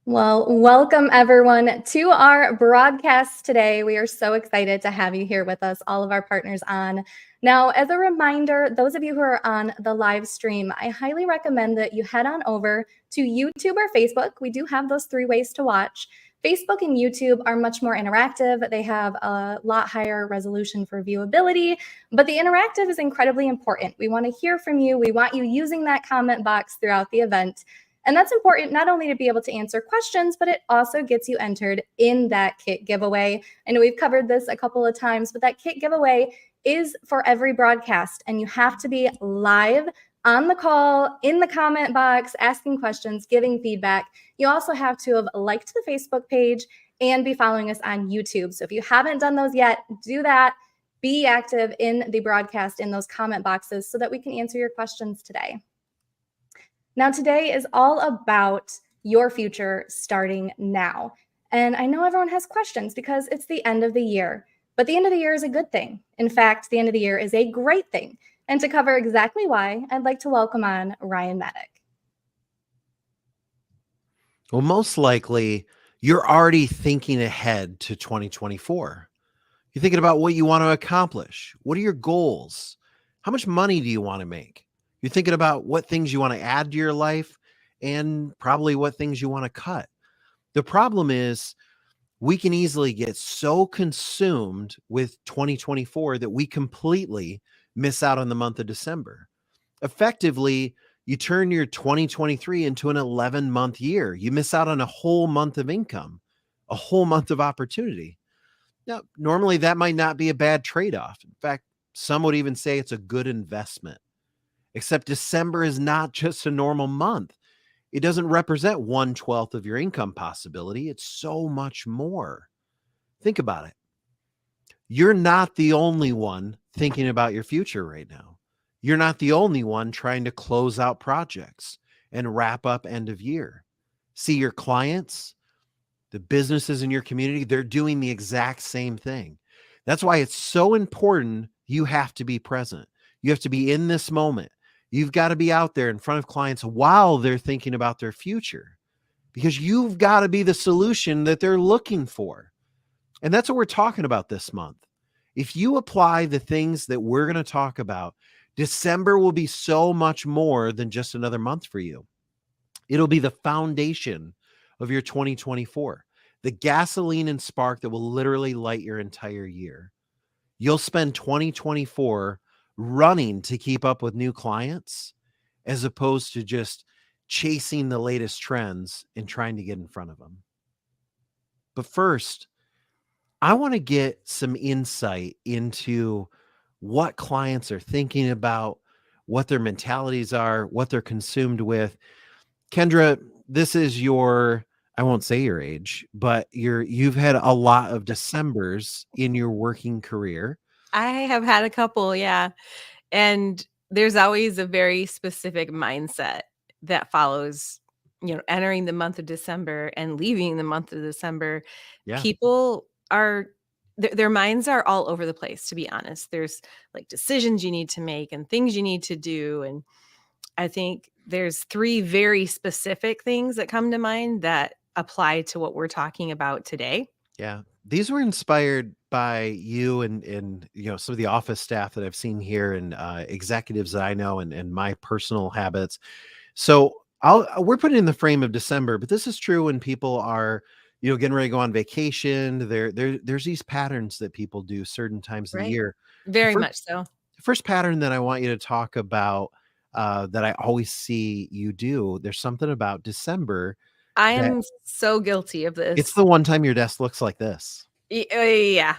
Well, welcome everyone to our broadcast today. We are so excited to have you here with us, all of our partners on. Now, as a reminder, those of you who are on the live stream, I highly recommend that you head on over to YouTube or Facebook. We do have those three ways to watch. Facebook and YouTube are much more interactive. They have a lot higher resolution for viewability, but the interactive is incredibly important. We want to hear from you. We want you using that comment box throughout the event. And that's important not only to be able to answer questions, but it also gets you entered in that kit giveaway. I know we've covered this a couple of times, but that kit giveaway is for every broadcast, and you have to be live on the call, in the comment box, asking questions, giving feedback. You also have to have liked the Facebook page and be following us on YouTube. So if you haven't done those yet, do that. Be active in the broadcast in those comment boxes so that we can answer your questions today. Now, today is all about your future starting now. And I know everyone has questions because it's the end of the year, but the end of the year is a good thing. In fact, the end of the year is a great thing. And to cover exactly why, I'd like to welcome on Ryan Maddock. Well, most likely, you're already thinking ahead to 2024. You're thinking about what you want to accomplish. What are your goals? How much money do you want to make? You're thinking about what things you want to add to your life and probably what things you want to cut. The problem is we can easily get so consumed with 2024 that we completely miss out on the month of December. Effectively, you turn your 2023 into an 11-month year. You miss out on a whole month of income, a whole month of opportunity. Now, normally that might not be a bad trade-off. In fact, some would even say it's a good investment. Except December is not just a normal month. It doesn't represent 1/12 of your income possibility. It's so much more. Think about it. You're not the only one thinking about your future right now. You're not the only one trying to close out projects and wrap up end of year. See, your clients, the businesses in your community, they're doing the exact same thing. That's why it's so important you have to be present. You have to be in this moment. You've got to be out there in front of clients while they're thinking about their future, because you've got to be the solution that they're looking for. And that's what we're talking about this month. If you apply the things that we're going to talk about, December will be so much more than just another month for you. It'll be the foundation of your 2024, the gasoline and spark that will literally light your entire year. You'll spend 2024 running to keep up with new clients as opposed to just chasing the latest trends and trying to get in front of them. But first, I want to get some insight into what clients are thinking about, what their mentalities are, what they're consumed with. Kendra, this is I won't say your age, but you've had a lot of Decembers in your working career. I have had a couple, yeah. And there's always a very specific mindset that follows, entering the month of December and leaving the month of December. Yeah. People are their minds are all over the place, to be honest. There's like decisions you need to make and things you need to do. And I think there's three very specific things that come to mind that apply to what we're talking about today. Yeah. These were inspired by you and some of the office staff that I've seen here and executives that I know and my personal habits. So we're putting in the frame of December, but this is true when people are, getting ready to go on vacation. There's these patterns that people do certain times of the year. Very much so. The first pattern that I want you to talk about that I always see you do, there's something about December. I am so guilty of this. It's the one time your desk looks like this. Yeah.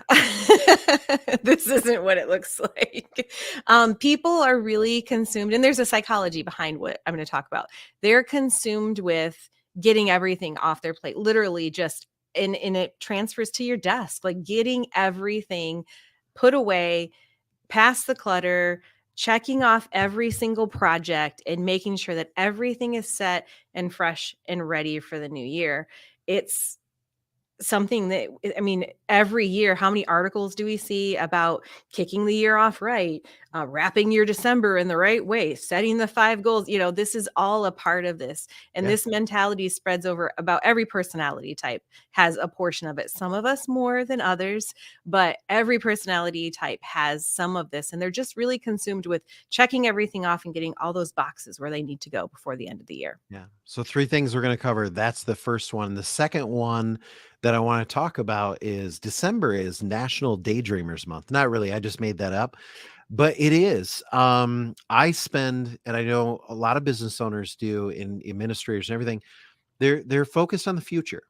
This isn't what it looks like. People are really consumed, and there's a psychology behind what I'm going to talk about. They're consumed with getting everything off their plate, literally just, and it transfers to your desk, like getting everything put away, past the clutter, checking off every single project and making sure that everything is set and fresh and ready for the new year. It's something that, every year, how many articles do we see about kicking the year off right? wrapping your December in the right way, setting the 5 goals. This is all a part of this. And Yeah. this mentality spreads over about every personality type, has a portion of it. Some of us more than others, but every personality type has some of this. And they're just really consumed with checking everything off and getting all those boxes where they need to go before the end of the year. Yeah. So 3 things we're going to cover. That's the first one. The second one that I want to talk about is December is National Daydreamers Month. Not really. I just made that up, but it is. I spend, and I know a lot of business owners do, in administrators and everything. They're focused on the future,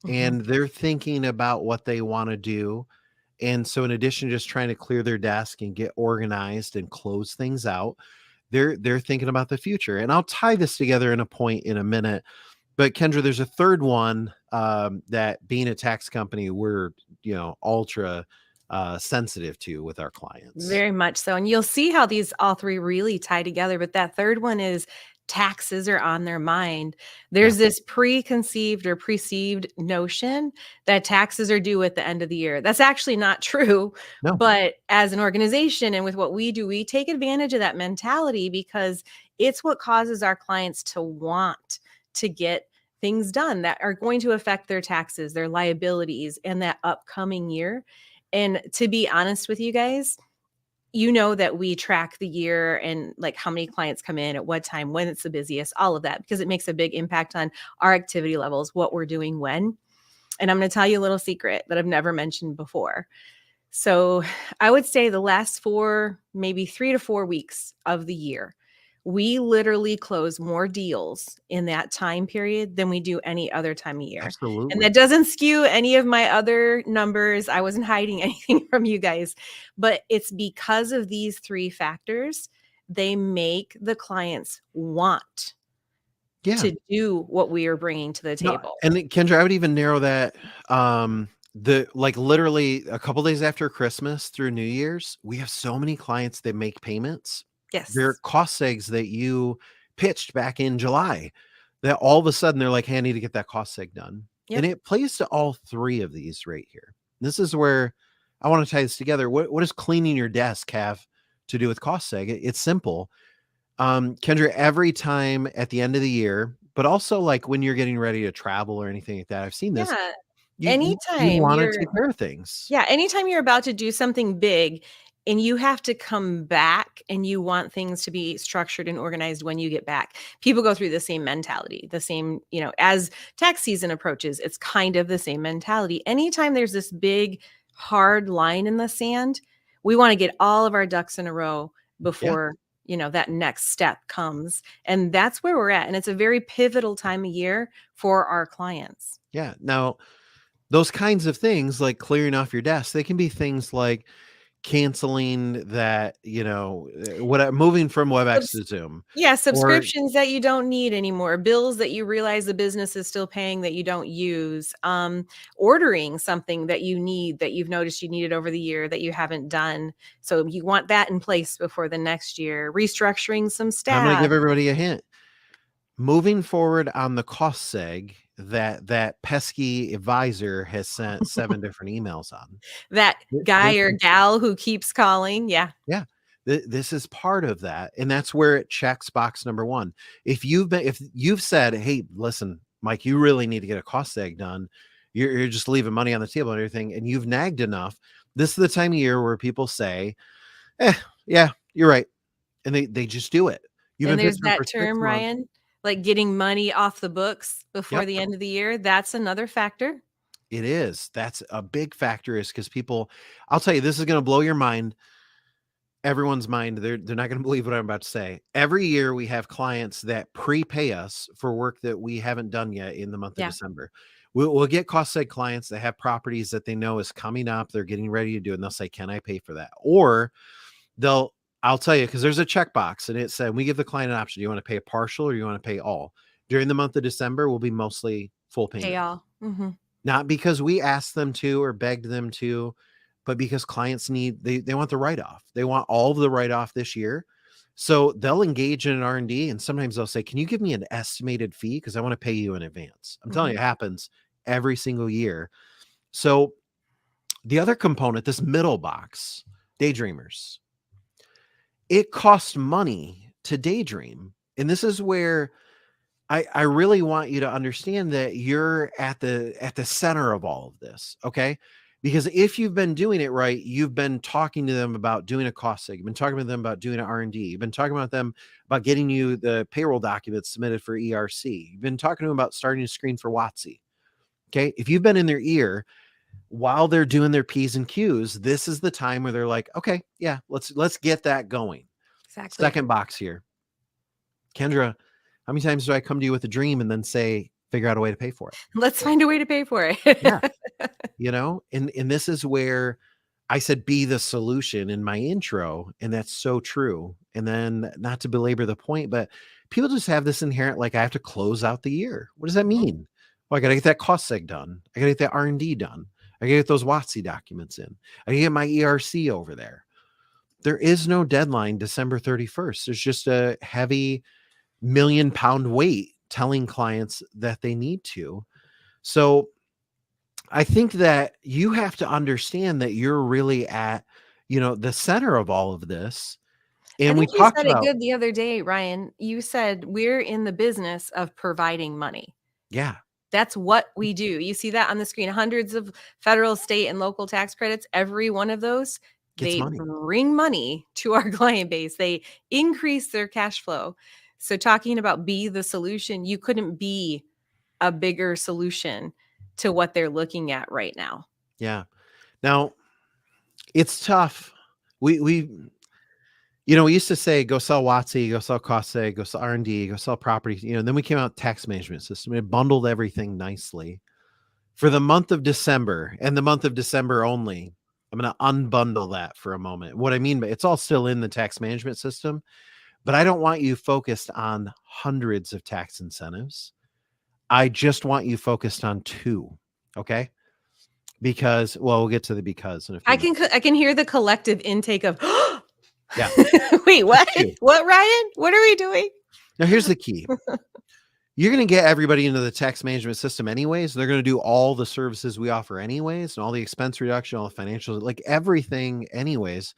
Mhm. and they're thinking about what they want to do. And so in addition to just trying to clear their desk and get organized and close things out, they're thinking about the future. And I'll tie this together in a point in a minute. But Kendra, there's a third one, that being a tax company, we're ultra sensitive to with our clients. Very much so. And you'll see how these all three really tie together. But that third one is taxes are on their mind. Yeah. There's this preconceived or perceived notion that taxes are due at the end of the year. That's actually not true. No. But as an organization and with what we do, we take advantage of that mentality because it's what causes our clients to want to get things done that are going to affect their taxes, their liabilities, and that upcoming year. And to be honest with you guys, that we track the year and like how many clients come in at what time, when it's the busiest, all of that, because it makes a big impact on our activity levels, what we're doing when. And I'm going to tell you a little secret that I've never mentioned before. So I would say the last maybe 3 to 4 weeks of the year, we literally close more deals in that time period than we do any other time of year. And Absolutely. that doesn't skew any of my other numbers. I wasn't hiding anything from you guys, but it's because of these 3 factors. They make the clients want Yeah. to do what we are bringing to the No, table. and Kendra, I would even narrow that. Literally a couple days after Christmas through New Year's, we have so many clients that make payments. Yes. They're cost segs that you pitched back in July, that all of a sudden they're like, hey, I need to get that cost seg done. Yep. And it plays to all 3 of these right here. This is where I want to tie this together. What does cleaning your desk have to do with cost seg? It's simple. Kendra, every time at the end of the year, but also like when you're getting ready to travel or anything like that, I've seen this. Yeah. You Anytime want to you're take care of things. Yeah, anytime you're about to do something big and you have to come back and you want things to be structured and organized when you get back, people go through the same mentality, the same, as tax season approaches, it's kind of the same mentality. Anytime there's this big, hard line in the sand, we want to get all of our ducks in a row before, that next step comes. And that's where we're at. And it's a very pivotal time of year for our clients. Yeah. Now, those kinds of things like clearing off your desk, they can be things like canceling that, moving from WebEx to Zoom. Yeah, subscriptions that you don't need anymore, bills that you realize the business is still paying that you don't use, ordering something that you need that you've noticed you needed over the year that you haven't done. So you want that in place before the next year, restructuring some I'm going to staff. give everybody a hint. Moving forward on the cost seg that pesky advisor has sent 7 different emails on. That guy or gal who keeps calling. Yeah. Yeah. This is part of that. And that's where it checks box number 1. If you've said, hey, listen, Mike, you really need to get a cost seg done. You're just leaving money on the table and everything. And you've nagged enough. This is the time of year where people say, yeah, you're right. And they just do it. And there's that term, Ryan, like getting money off the books before the end of the year. That's another factor. It is. That's a big factor, is because people, I'll tell you, this is going to blow your mind. Everyone's mind. They're not going to believe what I'm about to say. Every year we have clients that prepay us for work that we haven't done yet in the month of December. We'll get cost seg clients that have properties that they know is coming up. They're getting ready to do it. And they'll say, can I pay for that? Or I'll tell you, because there's a checkbox and it said, we give the client an option. Do you want to pay a partial or you want to pay all? During the month of December will be mostly full payment. Pay all. Mm-hmm. Not because we asked them to or begged them to, but because clients they want the write-off. They want all of the write-off this year. So they'll engage in an R&D, and sometimes they'll say, can you give me an estimated fee? Because I want to pay you in advance. I'm telling you, it happens every single year. So the other component, this middle box, daydreamers. it costs money to daydream. And this is where I really want you to understand that you're at the center of all of this, okay? Because if you've been doing it right, you've been talking to them about doing a cost seg. You've been talking to them about doing an R&D. You've been talking about them about getting you the payroll documents submitted for ERC. You've been talking to them about starting to screen for WOTC. Okay? If you've been in their ear while they're doing their P's and Q's, this is the time where they're like, okay, yeah, let's get that going. Exactly. Second box here. Kendra, how many times do I come to you with a dream and then say, figure out a way to pay for it? Let's find a way to pay for it. Yeah. And this is where I said, be the solution in my intro. And that's so true. And then not to belabor the point, but people just have this inherent, like, I have to close out the year. What does that mean? Well, I got to get that cost seg done. I got to get that R&D done. I got to get those WOTC documents in. I got to get my ERC over there. There is no deadline December 31st. There's just a heavy £1 million weight telling clients that they need to. So I think that you have to understand that you're really at, the center of all of this. And we I think you talked said it about, good the other day, Ryan. You said we're in the business of providing money. yeah, That's what we do. You see that on the screen. Hundreds of federal, state, and local tax credits. Every one of those, gets they money. bring money to our client base. They increase their cash flow. So talking about be the solution, you couldn't be a bigger solution to what they're looking at right now. Yeah. Now it's tough. We used to say, go sell WOTC, go sell cost seg, go sell R&D, go sell property, and then we came out with tax management system. It bundled everything nicely for the month of December, and the month of December only. I'm going to unbundle that for a moment. What I mean by it's all still in the tax management system, but I don't want you focused on hundreds of tax incentives. I just want you focused on 2. Okay. Because, well, we'll get to the because in a few minutes. I can hear the collective intake of, Yeah. Wait, what? True. What, Ryan? What are we doing? Now, here's the key. You're going to get everybody into the tax management system anyways. They're going to do all the services we offer anyways, and all the expense reduction, all the financials, like everything anyways.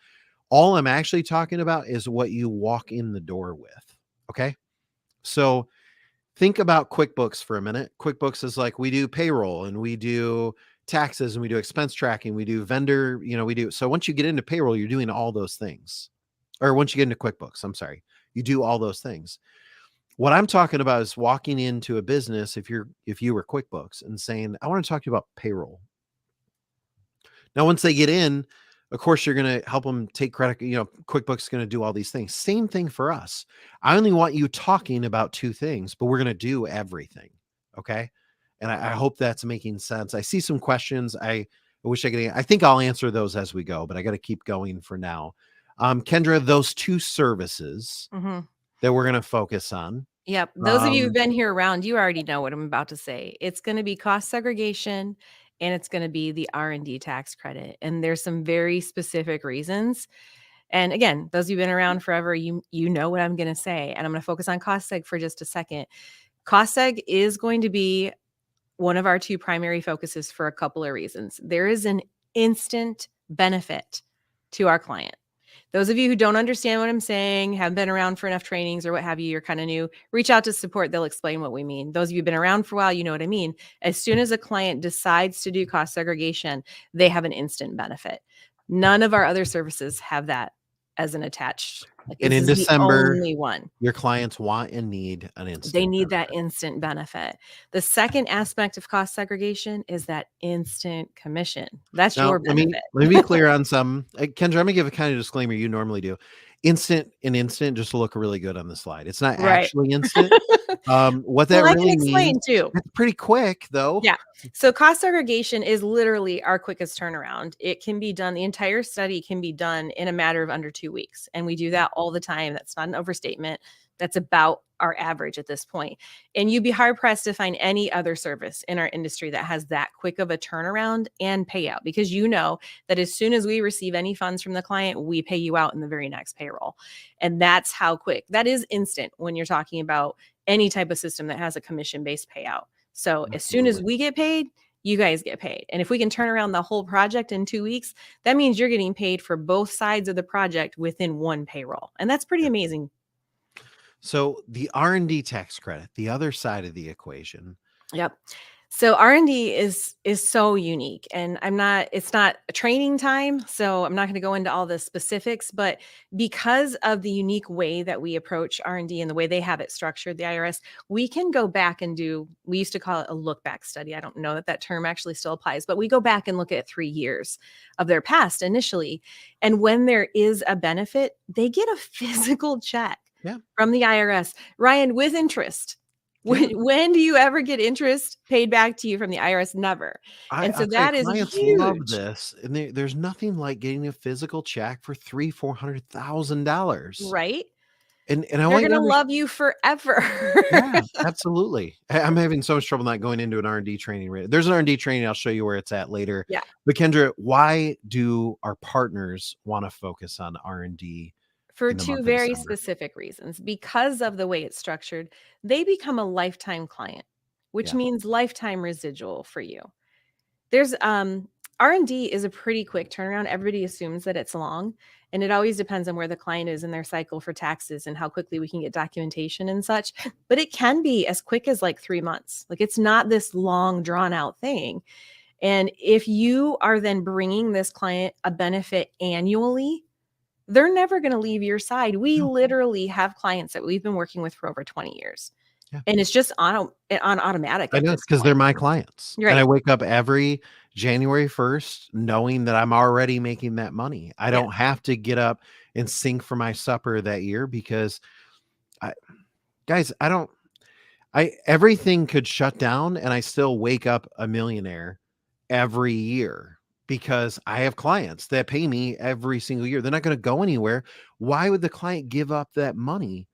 All I'm actually talking about is what you walk in the door with. Okay. So think about QuickBooks for a minute. QuickBooks is like, we do payroll and we do taxes and we do expense tracking. We do vendor, we do. So once you get into payroll, you're doing all those things. Or once you get into QuickBooks, I'm sorry, you do all those things. What I'm talking about is walking into a business, if you were QuickBooks, and saying, I want to talk to you about payroll. Now, once they get in, of course, you're going to help them take credit. QuickBooks is going to do all these things. Same thing for us. I only want you talking about 2 things, but we're going to do everything. Okay. And I hope that's making sense. I see some questions. I wish I could. I think I'll answer those as we go, but I got to keep going for now. Kendra, those 2 services that we're going to focus on. Yep. Those of you who've been here around, you already know what I'm about to say. It's going to be cost segregation, and it's going to be the R&D tax credit. And there's some very specific reasons. And again, those of you who've been around forever, you know what I'm going to say. And I'm going to focus on cost seg for just a second. Cost seg is going to be one of our 2 primary focuses for a couple of reasons. There is an instant benefit to our client. Those of you who don't understand what I'm saying, haven't been around for enough trainings or what have you, you're kind of new, reach out to support. They'll explain what we mean. Those of you who've been around for a while, you know what I mean. As soon as a client decides to do cost segregation, they have an instant benefit. None of our other services have that as an attached. And in December, only one. Your clients want and need an instant. They need that instant benefit. The second aspect of cost segregation is that instant commission. That's your benefit. Let me be clear on some. Kendra, I'm going to give a kind of disclaimer you normally do. Instant just to look really good on the slide. It's not actually instant. What that really I can explain means, too. It's pretty quick though. Yeah. So cost segregation is literally our quickest turnaround. It can be done, the entire study can be done in a matter of under 2 weeks. And we do that all the time. That's not an overstatement. That's about our average at this point. And you'd be hard pressed to find any other service in our industry that has that quick of a turnaround and payout, because you know that as soon as we receive any funds from the client, we pay you out in the very next payroll. And that's how quick. That is instant when you're talking about any type of system that has a commission-based payout. So as soon as we get paid, you guys get paid. And if we can turn around the whole project in 2 weeks, that means you're getting paid for both sides of the project within one payroll. And that's pretty amazing. So the R&D tax credit, the other side of the equation. Yep. So R&D is so unique, and it's not a training time, so I'm not going to go into all the specifics, but because of the unique way that we approach R&D and the way they have it structured, the IRS, we can go back and we used to call it a look back study. I don't know that term actually still applies, but we go back and look at 3 years of their past initially. And when there is a benefit, they get a physical check from the IRS, Ryan, with interest. When do you ever get interest paid back to you from the IRS? Never. And so that is clients huge. love this, and there's nothing like getting a physical check for $300,000-$400,000, Right? and I They're want going to love you forever. Yeah, absolutely. I'm having so much trouble not going into an R&D training. There's an R&D training. I'll show you where it's at later. Yeah. But Kendra, why do our partners want to focus on R&D? For 2 very specific reasons. Because of the way it's structured, they become a lifetime client, which means lifetime residual for you. There's R&D is a pretty quick turnaround. Everybody assumes that it's long, and it always depends on where the client is in their cycle for taxes and how quickly we can get documentation and such. But it can be as quick as like 3 months. Like, it's not this long drawn out thing. And if you are then bringing this client a benefit annually, they're never going to leave your side. We literally have clients that we've been working with for over 20 years. Yeah. And it's just on automatic. I know, it's because they're my clients. Right. And I wake up every January 1st knowing that I'm already making that money. I don't have to get up and sing for my supper that year because everything could shut down and I still wake up a millionaire every year. Because I have clients that pay me every single year. They're not going to go anywhere. Why would the client give up that money?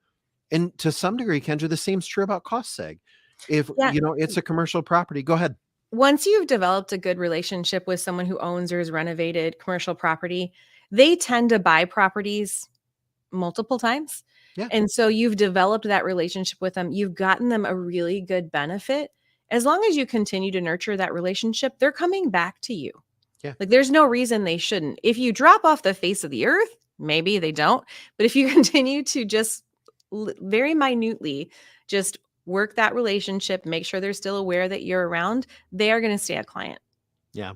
And to some degree, Kendra, the same's true about cost seg. If it's a commercial property, go ahead. Once you've developed a good relationship with someone who owns or has renovated commercial property, they tend to buy properties multiple times. Yeah. And so you've developed that relationship with them. You've gotten them a really good benefit. As long as you continue to nurture that relationship, they're coming back to you. Yeah. Like, there's no reason they shouldn't. If you drop off the face of the earth, maybe they don't. But if you continue to just very minutely just work that relationship, make sure they're still aware that you're around, they are going to stay a client. Yeah.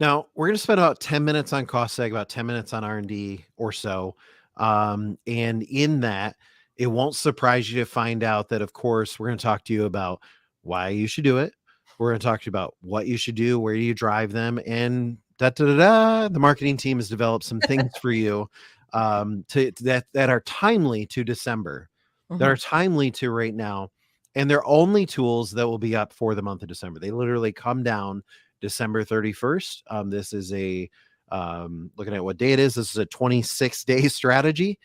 Now, we're going to spend about 10 minutes on cost seg, about 10 minutes on R&D or so. And in that, it won't surprise you to find out that, of course, we're going to talk to you about why you should do it. We're going to talk to you about what you should do, where you drive them, and the marketing team has developed some things for you that are timely to December, that are timely to right now. And they're only tools that will be up for the month of December. They literally come down December 31st. This is looking at what day it is. This is a 26-day strategy.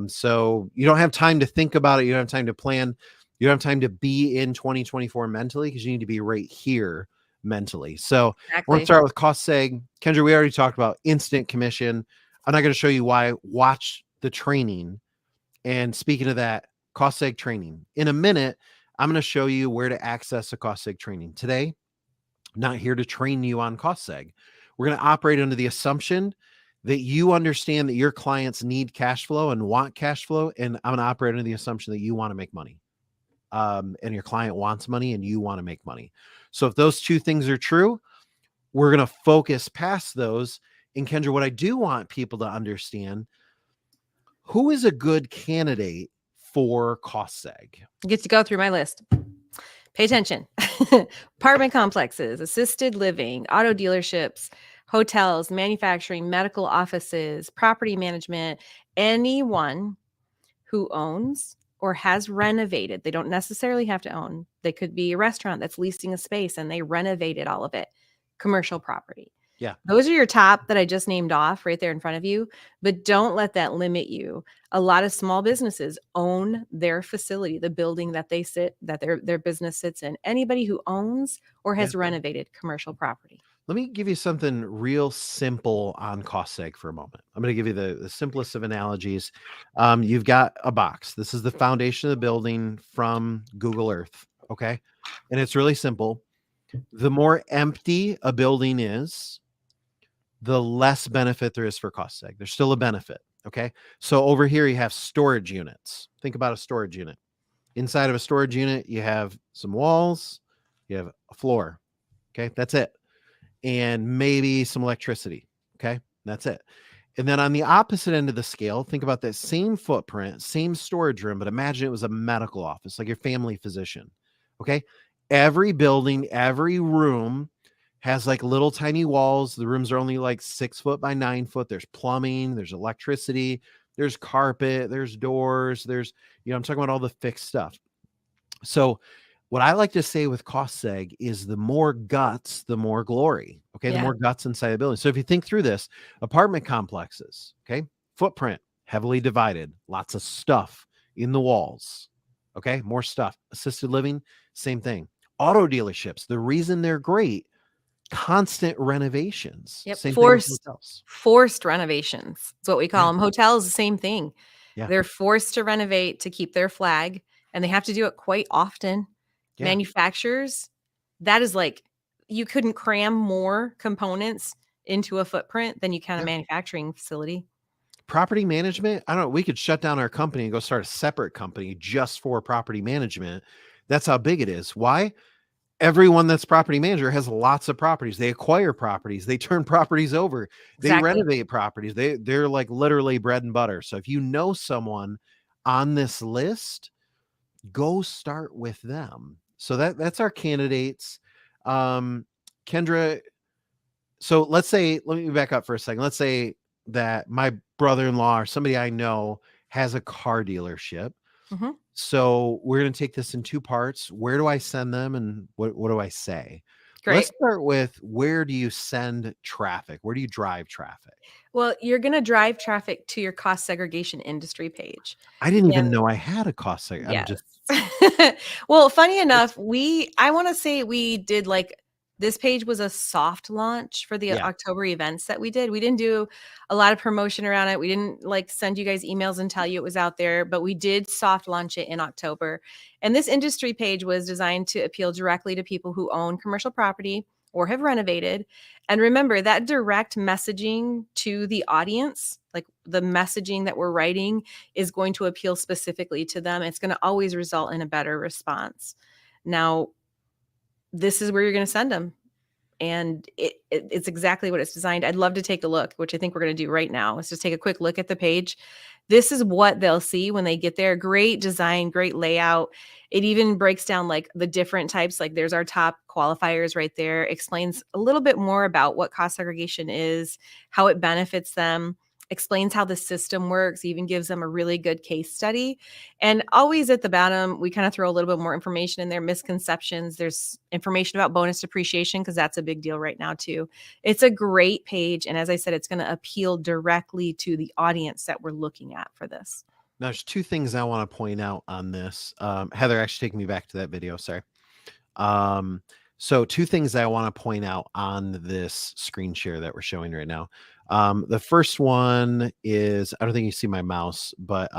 So you don't have time to think about it. You don't have time to plan. You don't have time to be in 2024 mentally because you need to be right here mentally. So I want to start with cost seg. Kendra, we already talked about instant commission. I'm not going to show you why. Watch the training. And speaking of that, cost seg training. In a minute, I'm going to show you where to access a cost seg training. Today, I'm not here to train you on cost seg. We're going to operate under the assumption that you understand that your clients need cash flow and want cash flow. And I'm going to operate under the assumption that you want to make money. And your client wants money and you want to make money. So if those two things are true, we're going to focus past those. And Kendra, what I do want people to understand, who is a good candidate for cost seg? You get to go through my list. Pay attention. Apartment complexes, assisted living, auto dealerships, hotels, manufacturing, medical offices, property management, anyone who owns or has renovated. They don't necessarily have to own. They could be a restaurant that's leasing a space and they renovated all of it. Commercial property. Yeah. Those are your top that I just named off right there in front of you, but don't let that limit you. A lot of small businesses own their facility, the building that their business sits in. Anybody who owns or has renovated commercial property. Let me give you something real simple on cost seg for a moment. I'm going to give you the simplest of analogies. You've got a box. This is the foundation of the building from Google Earth. Okay. And it's really simple. The more empty a building is, the less benefit there is for cost seg. There's still a benefit. Okay. So over here, you have storage units. Think about a storage unit. Inside of a storage unit, you have some walls, you have a floor. Okay. That's it. And maybe some electricity. Okay. That's it. And then on the opposite end of the scale, think about that same footprint, same storage room, but imagine it was a medical office, like your family physician. Okay. Every building, every room has like little tiny walls. The rooms are only like 6 foot by 9 foot. There's plumbing, there's electricity, there's carpet, there's doors, there's, I'm talking about all the fixed stuff. So what I like to say with cost seg is the more guts, the more glory. Okay. The more guts inside the building. So if you think through this, apartment complexes, okay, footprint, heavily divided, lots of stuff in the walls. Okay. More stuff. Assisted living, same thing. Auto dealerships, the reason they're great, constant renovations. Yep. Same thing with hotels. Forced renovations. That's what we call them. Hotels, the same thing. Yeah. They're forced to renovate to keep their flag, and they have to do it quite often. Yeah. Manufacturers, that is like, you couldn't cram more components into a footprint than you can a manufacturing facility. Property management, I don't know, we could shut down our company and go start a separate company just for property management. That's how big it is. Why? Everyone that's property manager has lots of properties. They acquire properties. They turn properties over. They renovate properties. They're like literally bread and butter. So if you know someone on this list, go start with them. So that's our candidates. Kendra, so let me back up for a second. Let's say that my brother-in-law or somebody I know has a car dealership. Mm-hmm. So we're going to take this in 2 parts. Where do I send them and what do I say? Great. Let's start with, where do you send traffic? Where do you drive traffic? Well, you're going to drive traffic to your cost segregation industry page. I didn't even know I had a cost segregation. Yes. Well, funny enough, I want to say we did this page was a soft launch for the October events that we did. We didn't do a lot of promotion around it. We didn't send you guys emails and tell you it was out there, but we did soft launch it in October. And this industry page was designed to appeal directly to people who own commercial property or have renovated. And remember, that direct messaging to the audience, like the messaging that we're writing, is going to appeal specifically to them. It's going to always result in a better response. Now, this is where you're going to send them. And it's exactly what it's designed. I'd love to take a look, which I think we're going to do right now. Let's just take a quick look at the page. This is what they'll see when they get there. Great design, great layout. It even breaks down the different types. There's our top qualifiers right there. Explains a little bit more about what cost segregation is, how it benefits them, explains how the system works, even gives them a really good case study. And always at the bottom, we kind of throw a little bit more information in there, misconceptions. There's information about bonus depreciation, because that's a big deal right now too. It's a great page. And as I said, it's going to appeal directly to the audience that we're looking at for this. Now, there's 2 things I want to point out on this. Heather, actually take me back to that video. Sorry. So 2 things I want to point out on this screen share that we're showing right now. The first one is, I don't think you see my mouse, but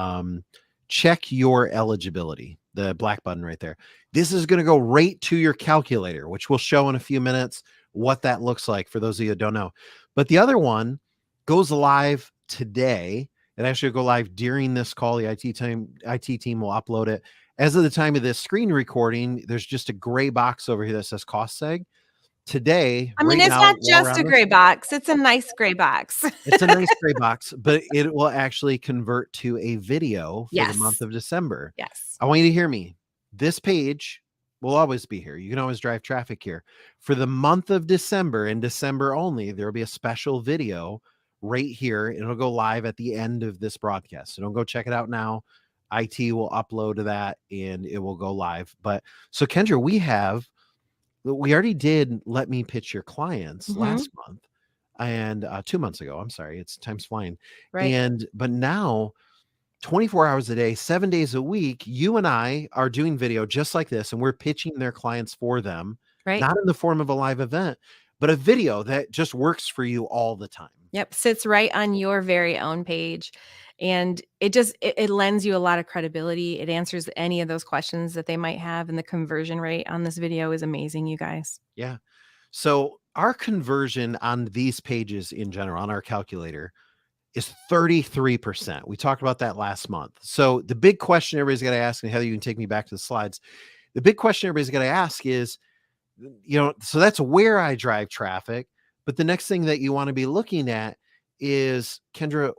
check your eligibility, the black button right there. This is going to go right to your calculator, which we'll show in a few minutes what that looks like for those of you that don't know. But the other one goes live today. It actually will go live during this call. The IT team will upload it. As of the time of this screen recording, there's just a gray box over here that says cost seg. Today, I mean, it's not just a gray box. It's a nice gray box. It's a nice gray box, but it will actually convert to a video for the month of December. Yes. I want you to hear me. This page will always be here. You can always drive traffic here. For the month of December and December only, there will be a special video right here. It'll go live at the end of this broadcast. So don't go check it out now. IT will upload to that and it will go live. But so Kendra, we already did Let Me Pitch Your Clients last month and 2 months ago. I'm sorry. It's time's flying. Right. But now 24 hours a day, 7 days a week, you and I are doing video just like this, and we're pitching their clients for them, right? Not in the form of a live event, but a video that just works for you all the time. Yep. Sits right on your very own page. And it lends you a lot of credibility. It answers any of those questions that they might have. And the conversion rate on this video is amazing, you guys. Yeah. So our conversion on these pages in general, on our calculator, is 33%. We talked about that last month. So the big question everybody's got to ask, and Heather, you can take me back to the slides. The big question everybody's got to ask is, so that's where I drive traffic. But the next thing that you want to be looking at is, Kendra,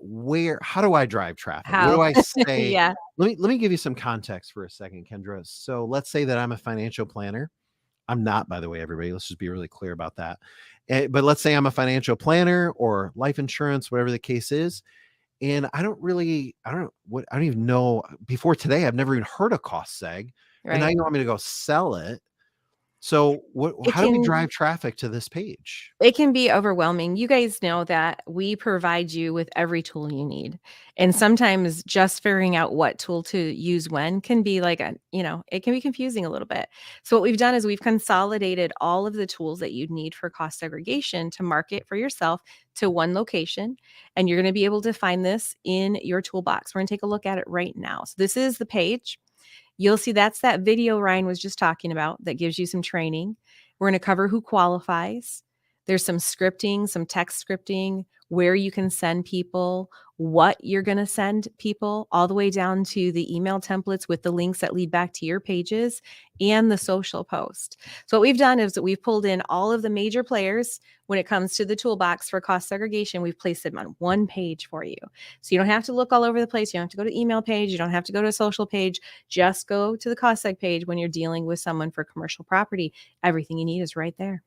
how do I drive traffic? What do I say? Yeah. Let me give you some context for a second, Kendra. So let's say that I'm a financial planner. I'm not, by the way, everybody. Let's just be really clear about that. But let's say I'm a financial planner or life insurance, whatever the case is. And I don't even know. Before today, I've never even heard of cost seg. Right. And now you want me to go sell it. So how do we drive traffic to this page? It can be overwhelming. You guys know that we provide you with every tool you need. And sometimes just figuring out what tool to use when can be like it can be confusing a little bit. So what we've done is we've consolidated all of the tools that you need for cost segregation to market for yourself to one location. And you're going to be able to find this in your toolbox. We're going to take a look at it right now. So this is the page. You'll see that's that video Ryan was just talking about that gives you some training. We're going to cover who qualifies. There's some scripting, some text scripting, where you can send people, what you're going to send people, all the way down to the email templates with the links that lead back to your pages and the social post. So what we've done is that we've pulled in all of the major players when it comes to the toolbox for cost segregation. We've placed them on one page for you. So you don't have to look all over the place. You don't have to go to email page. You don't have to go to a social page. Just go to the cost seg page when you're dealing with someone for commercial property. Everything you need is right there.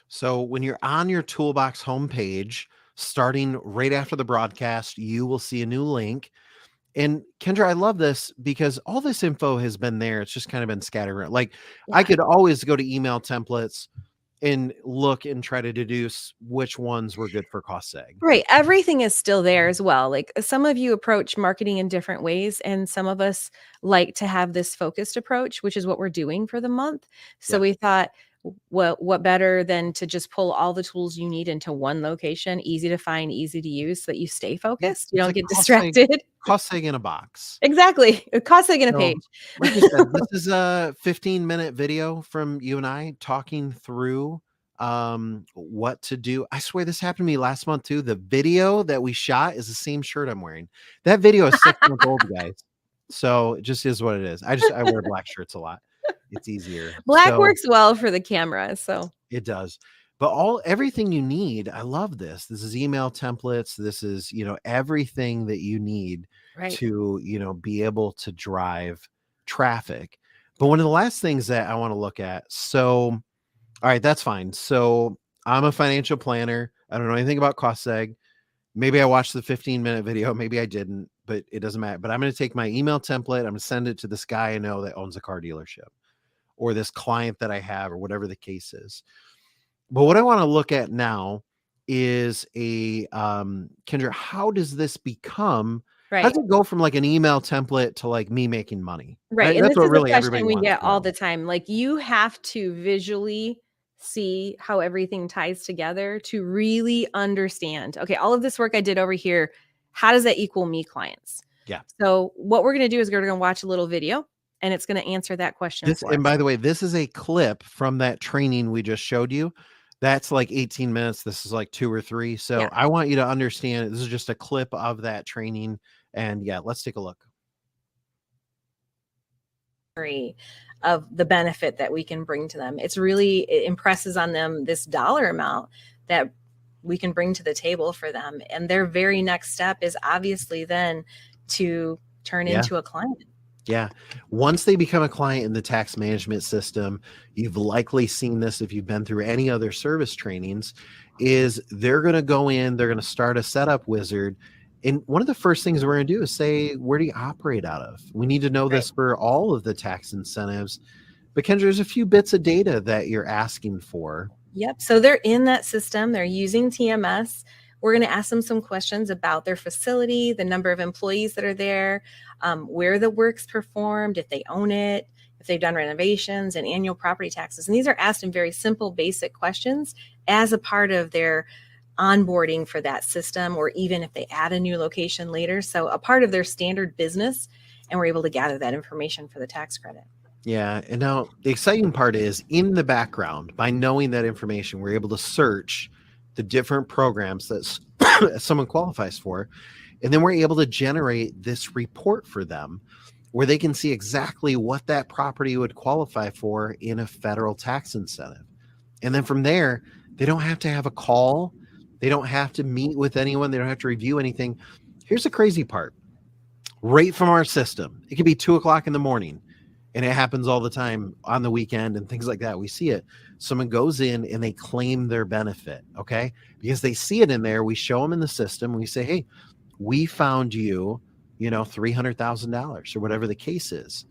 So when you're on your Toolbox homepage, starting right after the broadcast, you will see a new link. And Kendra, I love this because all this info has been there. It's just kind of been scattered around. Like I could always go to email templates and look and try to deduce which ones were good for cost seg. Right. Everything is still there as well. Like some of you approach marketing in different ways, and some of us like to have this focused approach, which is what we're doing for the month. So we thought, well, what better than to just pull all the tools you need into one location, easy to find, easy to use, so that you stay focused. You don't get distracted. Cost seg in a box. Exactly. Cost seg in a page. Like you said, this is a 15-minute video from you and I talking through what to do. I swear this happened to me last month too. The video that we shot is the same shirt I'm wearing. That video is 6 months old, guys. So it just is what it is. I wear black shirts a lot. It's easier. Black works well for the camera, so it does. But everything you need, I love this. This is email templates. This is, everything that you need to, be able to drive traffic. But one of the last things that I want to look at. So, all right, that's fine. So I'm a financial planner. I don't know anything about cost seg. Maybe I watched the 15-minute video. Maybe I didn't, but it doesn't matter. But I'm going to take my email template. I'm going to send it to this guy I know that owns a car dealership, or this client that I have, or whatever the case is. But what I want to look at now is Kendra, how does this become, how does it go from like an email template to like me making money? Right. And That's this what is really a everybody question we wants get to all know. the time. Like you have to visually see how everything ties together to really understand, okay, all of this work I did over here, how does that equal me clients? Yeah. So what we're going to do is we're going to watch a little video, and it's going to answer that question for us. And by the way, this is a clip from that training we just showed you. That's like 18 minutes. This is like 2 or 3. So I want you to understand, this is just a clip of that training. And let's take a look. Of the benefit that we can bring to them. It impresses on them this dollar amount that we can bring to the table for them. And their very next step is obviously then to turn into a client. Yeah. Once they become a client in the tax management system, you've likely seen this if you've been through any other service trainings, is they're going to go in, they're going to start a setup wizard. And one of the first things we're going to do is say, where do you operate out of? We need to know this for all of the tax incentives. But Kendra, there's a few bits of data that you're asking for. Yep. So they're in that system. They're using TMS. We're going to ask them some questions about their facility, the number of employees that are there, where the work's performed, if they own it, if they've done renovations, and annual property taxes. And these are asked in very simple, basic questions as a part of their onboarding for that system, or even if they add a new location later. So a part of their standard business, and we're able to gather that information for the tax credit. Yeah. And now the exciting part is in the background, by knowing that information, we're able to search the different programs that someone qualifies for. And then we're able to generate this report for them where they can see exactly what that property would qualify for in a federal tax incentive. And then from there, they don't have to have a call. They don't have to meet with anyone. They don't have to review anything. Here's the crazy part. Right from our system, it could be 2:00 in the morning. And it happens all the time on the weekend and things like that. We see it. Someone goes in and they claim their benefit, okay? Because they see it in there. We show them in the system. We say, hey, we found you, $300,000 or whatever the case is.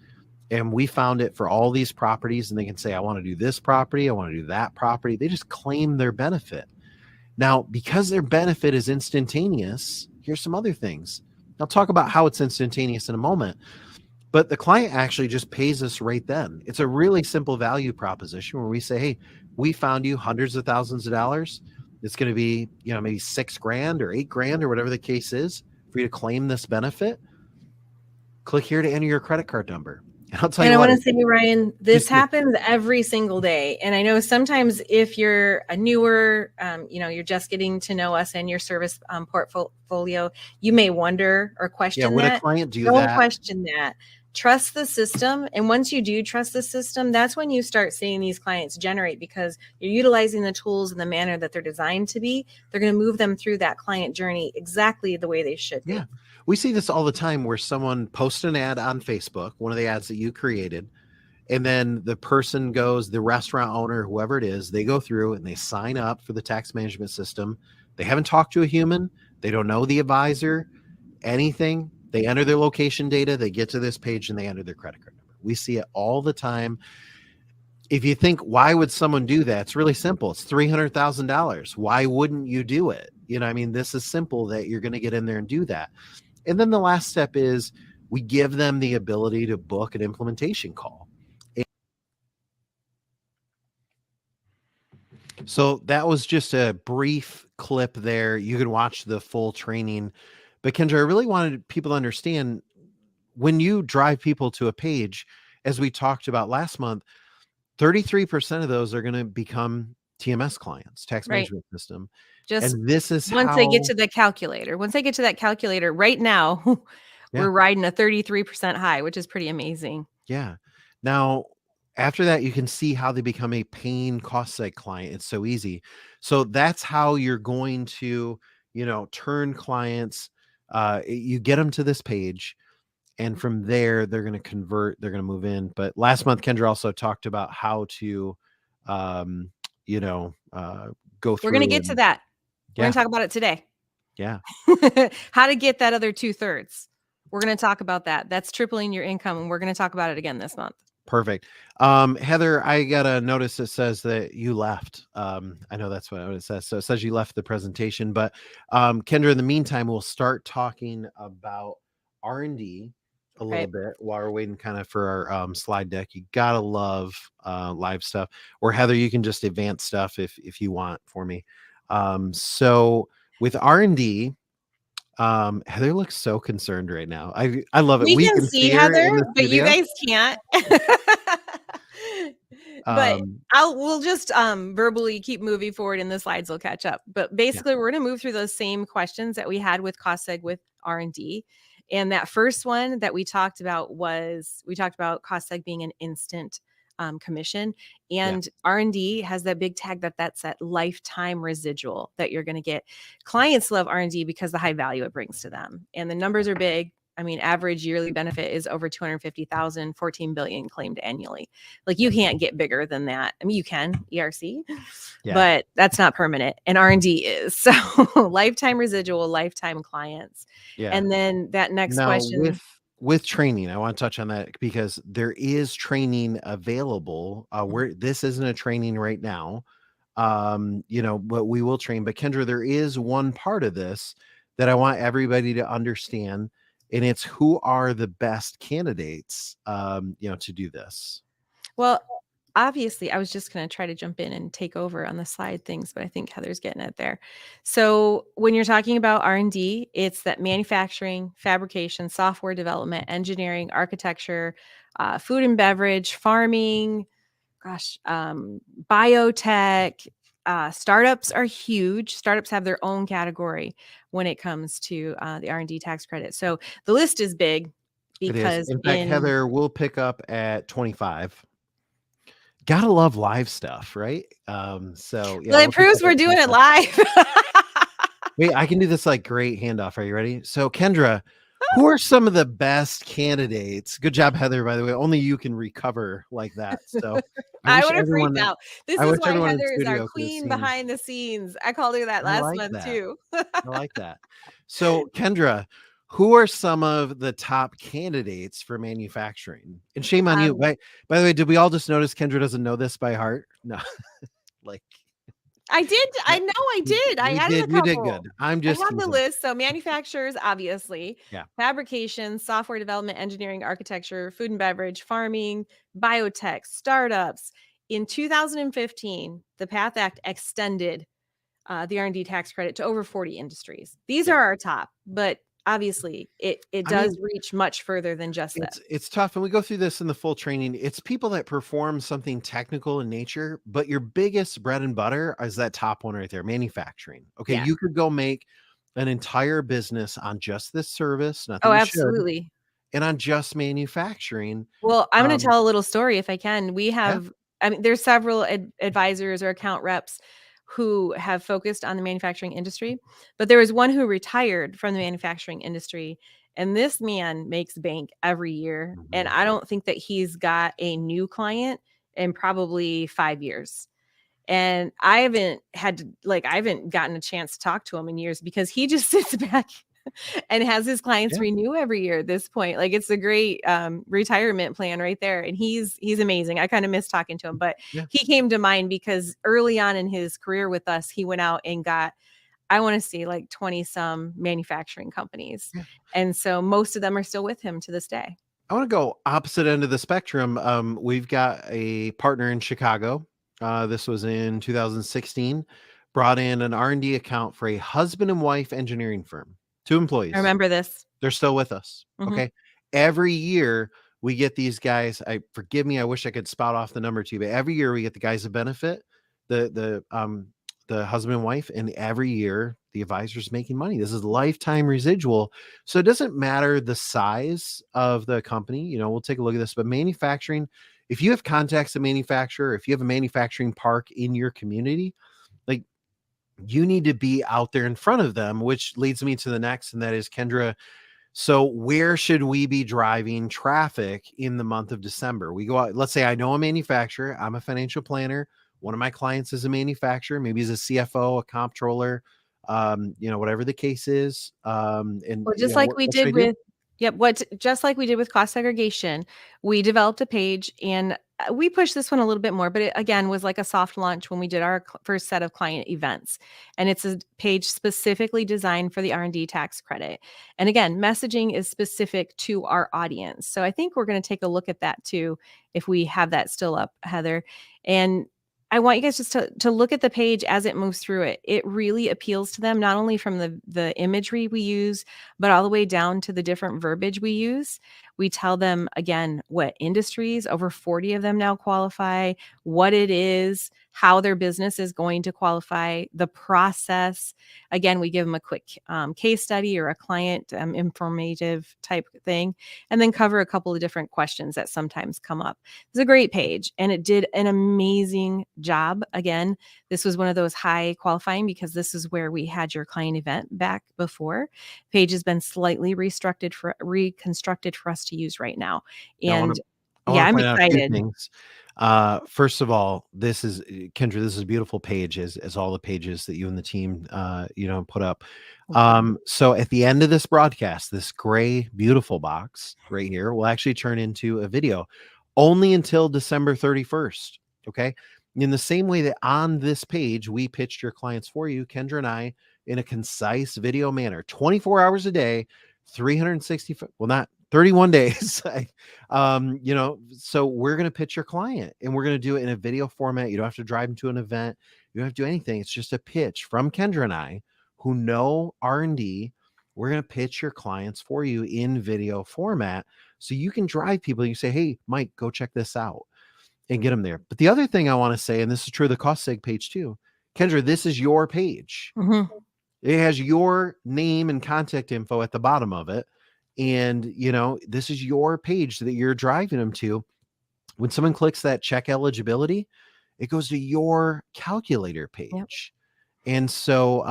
And we found it for all these properties. And they can say, I want to do this property. I want to do that property. They just claim their benefit. Now, because their benefit is instantaneous, here's some other things. I'll talk about how it's instantaneous in a moment. But the client actually just pays us right then. It's a really simple value proposition where we say, hey, we found you hundreds of thousands of dollars. It's going to be, maybe $6,000 or $8,000 or whatever the case is for you to claim this benefit. Click here to enter your credit card number. And I'll tell you what. And I want to say, Ryan, this happens every single day. And I know sometimes if you're a newer, you're just getting to know us and your service portfolio, you may wonder or question would that. A client do Don't that? question that. Trust the system. And once you do trust the system, that's when you start seeing these clients generate, because you're utilizing the tools in the manner that they're designed to be. They're going to move them through that client journey exactly the way they should be. Yeah. We see this all the time where someone posts an ad on Facebook, one of the ads that you created, and then the person goes, the restaurant owner, whoever it is, they go through and they sign up for the tax management system. They haven't talked to a human. They don't know the advisor, anything. They enter their location data, they get to this page, and they enter their credit card number. We see it all the time. If you think, why would someone do that? It's really simple. It's $300,000. Why wouldn't you do it? This is simple that you're going to get in there and do that. And then the last step is we give them the ability to book an implementation call. So that was just a brief clip there. You can watch the full training. But Kendra, I really wanted people to understand, when you drive people to a page, as we talked about last month, 33% of those are going to become TMS clients, tax management system. And this is once they get to the calculator. Once they get to that calculator, right now, we're riding a 33% high, which is pretty amazing. Yeah. Now, after that, you can see how they become a paying cost seg client. It's so easy. So that's how you're going to, turn clients. You get them to this page, and from there, they're going to convert, they're going to move in. But last month, Kendra also talked about how to, go through. We're going to get to that. We're going to talk about it today. Yeah. How to get that other 2/3. We're going to talk about that. That's tripling your income. And we're going to talk about it again this month. Perfect. Heather, I got a notice that says that you left. I know that's what it says. So it says you left the presentation, but Kendra, in the meantime, we'll start talking about R&D a little bit while we're waiting kind of for our slide deck. You gotta love live stuff. Or Heather, you can just advance stuff if you want for me. So with R&D, Heather looks so concerned right now. I love it. We can see Heather, but you guys can't. But we'll just verbally keep moving forward, and the slides will catch up. But basically, we're going to move through those same questions that we had with cost seg with R&D. And that first one that we talked about cost seg being an instant commission, and R&D has that big tag that's that lifetime residual that you're going to get. Clients love R&D because the high value it brings to them, and the numbers are big. I mean, average yearly benefit is over 250,000, 14 billion claimed annually. Like, you can't get bigger than that. I mean, you can ERC, but that's not permanent, and R&D is. So lifetime residual, lifetime clients. Yeah. And then that next question. With training, I want to touch on that because there is training available. Where this isn't a training right now, but we will train. But Kendra, there is one part of this that I want everybody to understand, and it's who are the best candidates, to do this. Well, obviously, I was just going to try to jump in and take over on the slide things, but I think Heather's getting it there. So when you're talking about R&D, it's that manufacturing, fabrication, software development, engineering, architecture, food and beverage, farming, biotech. Startups are huge. Startups have their own category when it comes to the R&D tax credit. So the list is big It is. because In fact, Heather, we'll pick up at 25. Gotta love live stuff, right? So yeah, well, we'll it pick proves up we're at doing it 25. live. Wait, I can do this like great handoff. Are you ready? So, Kendra, who are some of the best candidates? Good job, Heather, by the way. Only you can recover like that. So I I wish would have freaked everyone out. This I is wish why everyone in Heather is our studio could have queen seen. behind the scenes. I called her that I last like month that. too. I like that. So, Kendra, who are some of the top candidates for manufacturing? And shame on you. Um, By the way, did we all just notice Kendra doesn't know this by heart? No. Like I did. I know I did. I added a you did couple. good. I'm I just have the teasing. list. So manufacturers, obviously, Yeah. fabrication, software development, engineering, architecture, food and beverage, farming, biotech, startups. In 2015, the PATH Act extended the R&D tax credit to over 40 industries. These Yeah. are our top, but obviously it I mean, does reach much further than just that. it's tough, and we go through this in the full training. It's people that perform something technical in nature, but your biggest bread and butter is that top one right there, manufacturing. Okay, Yeah. you could go make an entire business on just this service, not that Oh, you should, absolutely. and on just manufacturing. Well, I'm going to Um, tell a little story if I can. We yeah, have, I mean, there's several advisors or account reps who have focused on the manufacturing industry, but there was one who retired from the manufacturing industry. And this man makes bank every year. And mhm, I don't think that he's got a new client in probably 5 years. And I haven't gotten a chance to talk to him in years because he just sits back and has his clients yeah, renew every year at this point. Like it's a great retirement plan right there. And he's amazing. I kind of miss talking to him, but yeah. he came to mind because early on in his career with us, he went out and got, I want to see like 20 some manufacturing companies. Yeah. And so most of them are still with him to this day. I want to go opposite end of the spectrum. We've got a partner in Chicago. This was in 2016. Brought in an R&D account for a husband and wife engineering firm. 2 I employees. remember this. They're still with us. Mhm. Okay. Every year we get these guys. Forgive me. I wish I could spout off the number to you, but every year we get the guys a benefit, the husband and wife, and every year the advisor's making money. This is lifetime residual. So it doesn't matter the size of the company. We'll take a look at this, but manufacturing, if you have contacts at manufacturer, if you have a manufacturing park in your community, like you need to be out there in front of them, which leads me to the next, and that is Kendra. So where should we be driving traffic in the month of December? We go out, let's say I know a manufacturer, I'm a financial planner. One of my clients is a manufacturer, maybe he's a CFO, a comptroller, whatever the case is. And Well, just like we what should I did do? with just like we did with cost segregation, we developed a page and we pushed this one a little bit more, but it again was like a soft launch when we did our first set of client events. And it's a page specifically designed for the R&D tax credit. And again, messaging is specific to our audience. So I think we're going to take a look at that too if we have that still up, Heather. And I want you guys just to look at the page as it moves through it. It really appeals to them, not only from the imagery we use, but all the way down to the different verbiage we use. We tell them again what industries, over 40 of them now qualify, what it is, how their business is going to qualify, the process. Again, we give them a quick case study or a client informative type thing, and then cover a couple of different questions that sometimes come up. It's a great page, and it did an amazing job. Again, this was one of those high qualifying because this is where we had your client event back before. Page has been slightly reconstructed for us to use right now. I want And to yeah, I'm point out a few excited. things. First of all, this is Kendra. This is a beautiful page, as all the pages that you and the team, put up. So at the end of this broadcast, this gray, beautiful box right here will actually turn into a video, only until December 31st. Okay. In the same way that on this page we pitched your clients for you, Kendra and I, in a concise video manner, 24 hours a day, 365. Well, not 31 days. So we're going to pitch your client and we're going to do it in a video format. You don't have to drive them to an event. You don't have to do anything. It's just a pitch from Kendra and I who know R&D. We're going to pitch your clients for you in video format. So you can drive people. You say, hey, Mike, go check this out and get them there. But the other thing I want to say, and this is true of the cost seg page too, Kendra, this is your page. Mhm. It has your name and contact info at the bottom of it. And, this is your page that you're driving them to. When someone clicks that check eligibility, it goes to your calculator page. Yep. And so,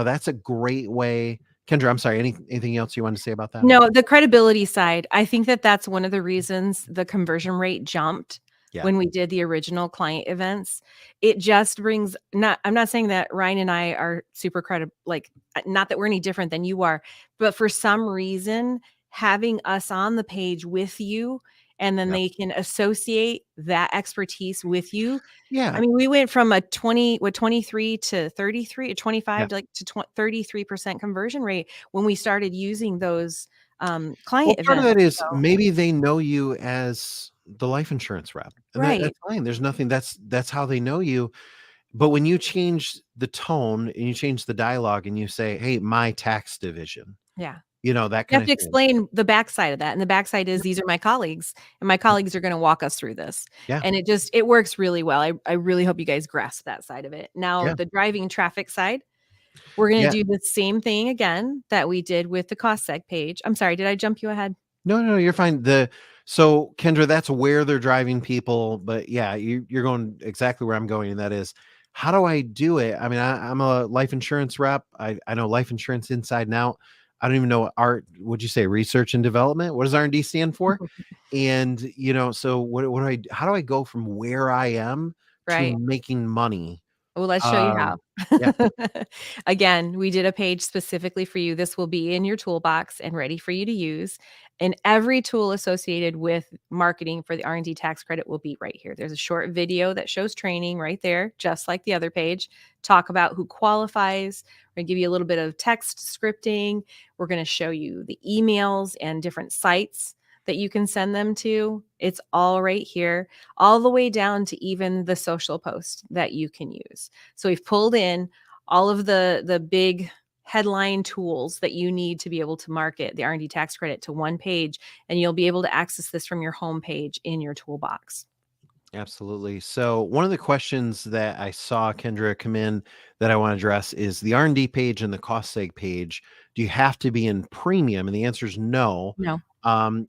that's a great way. Kendra, I'm sorry, anything else you want to say about that? No, the credibility side, I think that's one of the reasons the conversion rate jumped when we did the original client events. It just brings, I'm not saying that Ryan and I are super credible, like, not that we're any different than you are, but for some reason, having us on the page with you, and then they can associate that expertise with you. Yeah. I mean, we went from a 23 to 33 or 25 to 33% conversion rate when we started using those client events. Part of that is maybe they know you as the life insurance rep. And that's fine. There's nothing, that's how they know you. But when you change the tone and you change the dialogue and you say, hey, my tax division. Yeah. That kind of thing. You have to explain the backside of that. And the backside is these are my colleagues, and my colleagues are going to walk us through this. Yeah. And it works really well. I really hope you guys grasp that side of it. Now, the driving traffic side, we're going to do the same thing again that we did with the cost seg page. I'm sorry, did I jump you ahead? No, you're fine. So Kendra, that's where they're driving people. But yeah, you're going exactly where I'm going. And that is, how do I do it? I mean, I'm a life insurance rep. I know life insurance inside and out. I don't even know would you say research and development? What does R&D stand for? And, so how do I go from where I am to making money? Well, let's show you how. Yeah. Again, we did a page specifically for you. This will be in your toolbox and ready for you to use. And every tool associated with marketing for the R&D tax credit will be right here. There's a short video that shows training right there, just like the other page. Talk about who qualifies. We're going to give you a little bit of text scripting. We're going to show you the emails and different sites that you can send them to. It's all right here, all the way down to even the social post that you can use. So we've pulled in all of the big headline tools that you need to be able to market the R&D tax credit to one page, and you'll be able to access this from your home page in your toolbox. Absolutely. So one of the questions that I saw Kendra come in that I want to address is the R&D page and the cost seg page. Do you have to be in premium? And the answer is no. No.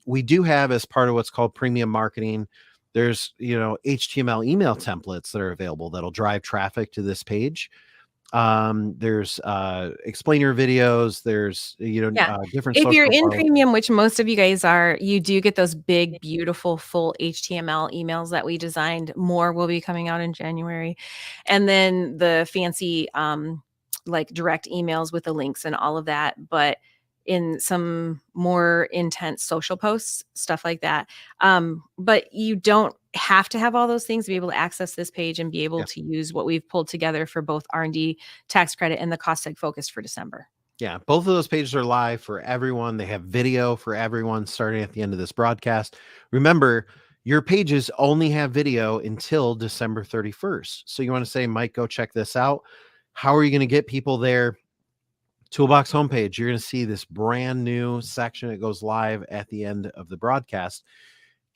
We do have, as part of what's called premium marketing, there's, HTML email templates that are available that'll drive traffic to this page. There's explainer videos. There's, different. If you're in premium, which most of you guys are, you do get those big, beautiful, full HTML emails that we designed. More will be coming out in January. And then the fancy, like direct emails with the links and all of that. But in some more intense social posts, stuff like that. But you don't have to have all those things to be able to access this page and be able to use what we've pulled together for both R&D tax credit and the cost seg focus for December. Yeah, both of those pages are live for everyone. They have video for everyone starting at the end of this broadcast. Remember, your pages only have video until December 31st. So you want to say, Mike, go check this out. How are you going to get people there? Toolbox homepage, you're going to see this brand new section. It goes live at the end of the broadcast.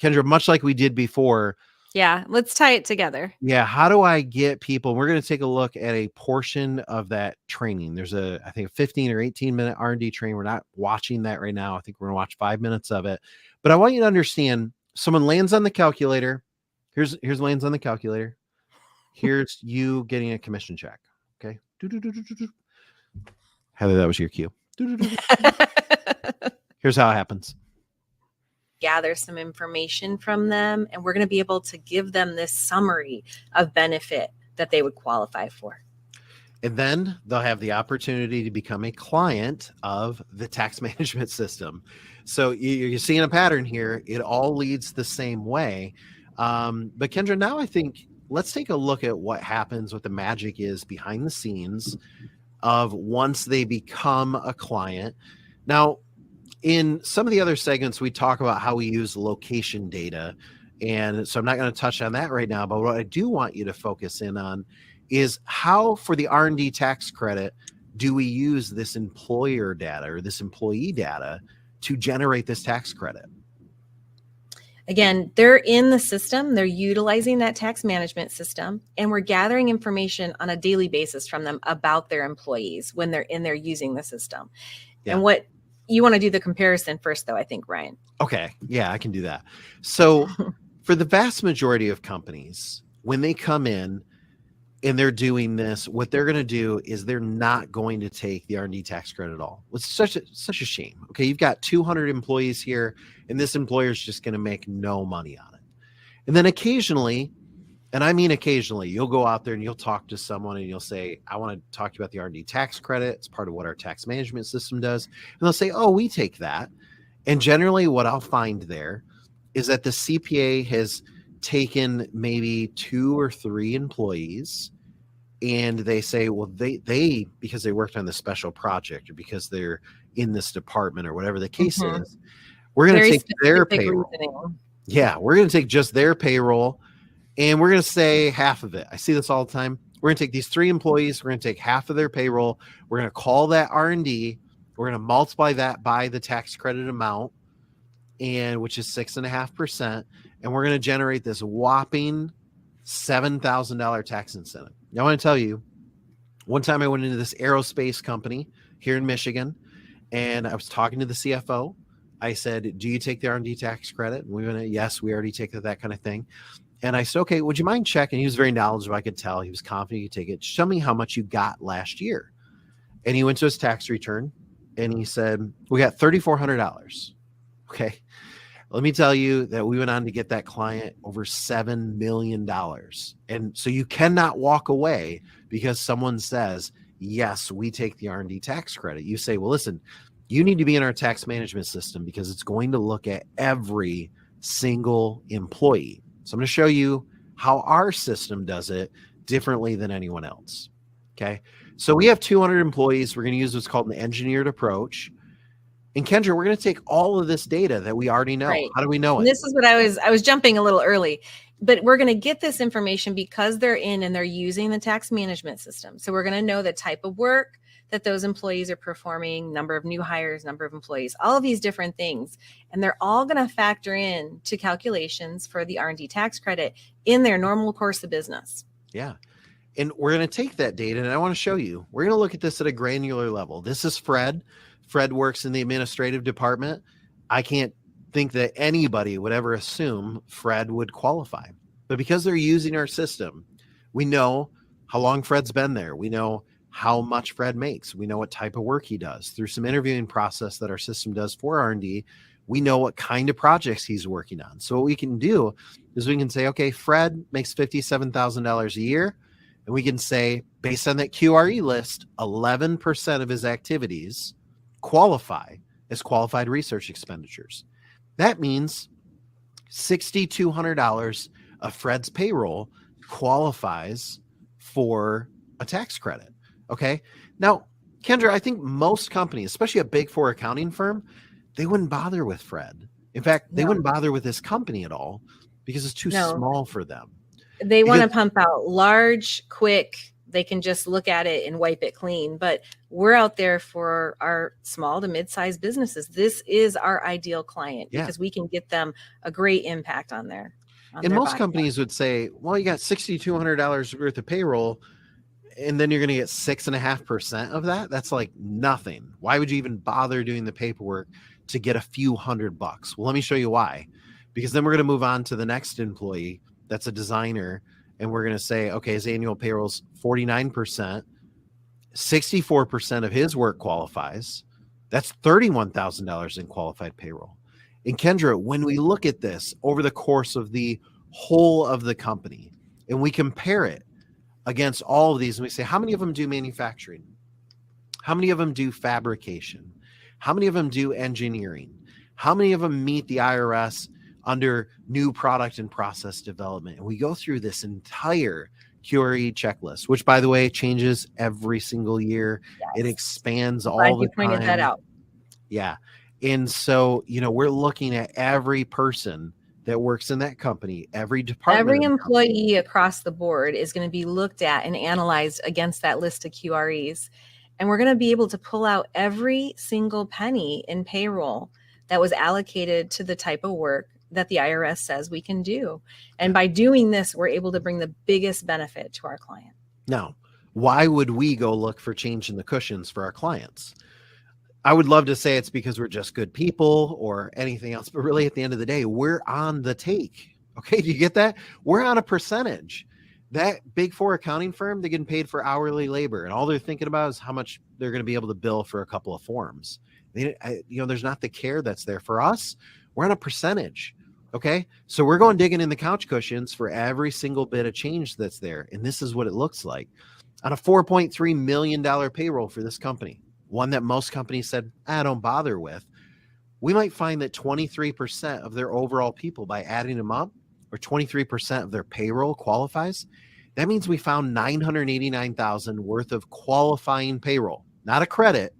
Kendra, much like we did before. Yeah, let's tie it together. Yeah, how do I get people? We're going to take a look at a portion of that training. There's I think a 15 or 18-minute R&D training. We're not watching that right now. I think we're going to watch 5 minutes of it. But I want you to understand, someone lands on the calculator. Here's lands on the calculator. Here's you getting a commission check. Okay. Heather, that was your cue. Here's how it happens. Gather some information from them, and we're going to be able to give them this summary of benefit that they would qualify for. And then they'll have the opportunity to become a client of the tax management system. So you're seeing a pattern here. It all leads the same way. But Kendra, now I think let's take a look at what happens, what the magic is behind the scenes of once they become a client. Now, In some of the other segments, we talk about how we use location data. And so I'm not going to touch on that right now. But what I do want you to focus in on is how, for the R&D tax credit, do we use this employer data or this employee data to generate this tax credit? Again, they're in the system, they're utilizing that tax management system, and we're gathering information on a daily basis from them about their employees when they're in there using the system. Yeah. And what you want to do the comparison first, though, I think, Ryan. Okay. Yeah, I can do that. So for the vast majority of companies, when they come in and they're doing this, what they're going to do is they're not going to take the R&D tax credit at all. It's such a shame. Okay, you've got 200 employees here, and this employer is just going to make no money on it. And then occasionally, and I mean occasionally, you'll go out there and you'll talk to someone and you'll say, I want to talk to you about the R&D tax credit. It's part of what our tax management system does. And they'll say, oh, we take that. And generally what I'll find there is that the CPA has taken maybe 2 or 3 employees, and they say, well, they because they worked on this special project or because they're in this department or whatever the case is, we're going to take their payroll. Reasoning. Yeah, we're going to take just their payroll, and we're going to say half of it. I see this all the time. We're going to take these 3 employees. We're going to take half of their payroll. We're going to call that R&D. We're going to multiply that by the tax credit amount, and which is 6.5%, and we're going to generate this whopping $7,000 tax incentive. Now, I want to tell you, one time I went into this aerospace company here in Michigan, and I was talking to the CFO. I said, do you take the R&D tax credit? And we went, yes, we already take that kind of thing. And I said, okay, would you mind checking? He was very knowledgeable. I could tell he was confident he could take it. Show me how much you got last year. And he went to his tax return, and he said, we got $3,400. Okay. Let me tell you that we went on to get that client over $7 million. And so you cannot walk away because someone says, yes, we take the R&D tax credit. You say, well, listen, you need to be in our tax management system because it's going to look at every single employee. So I'm going to show you how our system does it differently than anyone else. Okay. So we have 200 employees. We're going to use what's called an engineered approach. And Kendra, we're going to take all of this data that we already know. Right. How do we know it? And this is what I was jumping a little early, but we're going to get this information because they're in and they're using the tax management system. So we're going to know the type of work that those employees are performing, number of new hires, number of employees, all of these different things. And they're all going to factor in to calculations for the R&D tax credit in their normal course of business. Yeah. And we're going to take that data, and I want to show you. We're going to look at this at a granular level. This is Fred. Fred works in the administrative department. I can't think that anybody would ever assume Fred would qualify. But because they're using our system, we know how long Fred's been there. We know how much Fred makes. We know what type of work he does. Through some interviewing process that our system does for R&D, we know what kind of projects he's working on. So what we can do is we can say, okay, Fred makes $57,000 a year. And we can say, based on that QRE list, 11% of his activities qualify as qualified research expenditures. That means $6,200 of Fred's payroll qualifies for a tax credit. Okay. Now, Kendra, I think most companies, especially a big four accounting firm, they wouldn't bother with Fred. In fact, they wouldn't bother with this company at all because it's too small for them. They want to pump out large, quick. They can just look at it and wipe it clean. But we're out there for our small to mid-sized businesses. This is our ideal client because we can get them a great impact on their. And most companies would say, well, you got $6,200 worth of payroll, and then you're going to get 6.5% of that. That's like nothing. Why would you even bother doing the paperwork to get a few $100? Well, let me show you why. Because then we're going to move on to the next employee that's a designer, and we're going to say, okay, his annual payroll's 49%, 64% of his work qualifies. That's $31,000 in qualified payroll. And Kendra, when we look at this over the course of the whole of the company, and we compare it against all of these, and we say, how many of them do manufacturing? How many of them do fabrication? How many of them do engineering? How many of them meet the IRS under new product and process development? And we go through this entire QRE checklist, which, by the way, changes every single year. It expands all the time. You pointed that out. Yeah. And so, we're looking at every person that works in that company, every department. Every of the company. employee across the board is going to be looked at and analyzed against that list of QREs. And we're going to be able to pull out every single penny in payroll that was allocated to the type of work that the IRS says we can do. And by doing this, we're able to bring the biggest benefit to our client. Now, why would we go look for change in the cushions for our clients? I would love to say it's because we're just good people or anything else, but really at the end of the day, we're on the take. Okay. Do you get that? We're on a percentage. That Big Four accounting firm, they're getting paid for hourly labor, and all they're thinking about is how much they're going to be able to bill for a couple of forms. There's not the care that's there. For us, we're on a percentage. Okay. So we're going digging in the couch cushions for every single bit of change that's there. And this is what it looks like on a $4.3 million payroll for this company. One that most companies said, I don't bother with. We might find that 23% of their overall people, by adding them up, or 23% of their payroll qualifies. That means we found $989,000 worth of qualifying payroll, not a credit.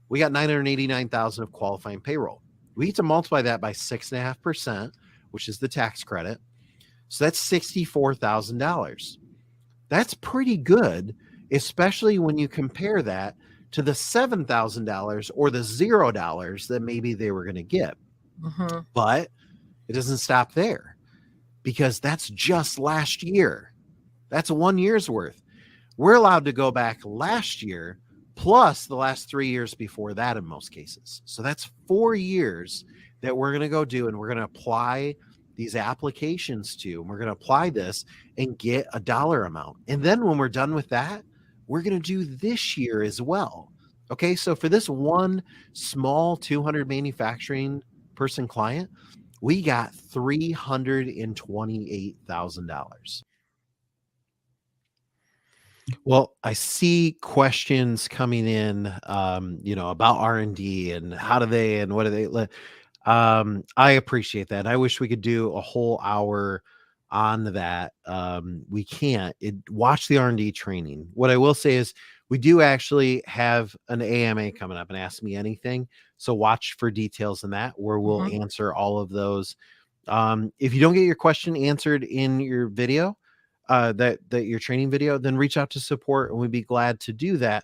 We got $989,000 of qualifying payroll. We get to multiply that by 6.5%, which is the tax credit. So that's $64,000. That's pretty good, especially when you compare that to the $7,000 or the $0 that maybe they were going to get. Mm-hmm. But it doesn't stop there, because that's just last year. That's 1 year's worth. We're allowed to go back last year plus the last 3 years before that in most cases. So that's 4 years that we're going to go do, and we're going to apply these applications to, and we're going to apply this and get a dollar amount. And then when we're done with that, we're going to do this year as well. Okay. So for this one small 200 manufacturing person client, we got $328,000. Well, I see questions coming in, about R&D and how do they, and what do they, I appreciate that. I wish we could do a whole hour on that. We can't. Watch the R&D training. What I will say is we do actually have an AMA coming up, and Ask Me Anything. So watch for details in that, where we'll answer all of those. If you don't get your question answered in your video, that your training video, then reach out to support, and we'd be glad to do that.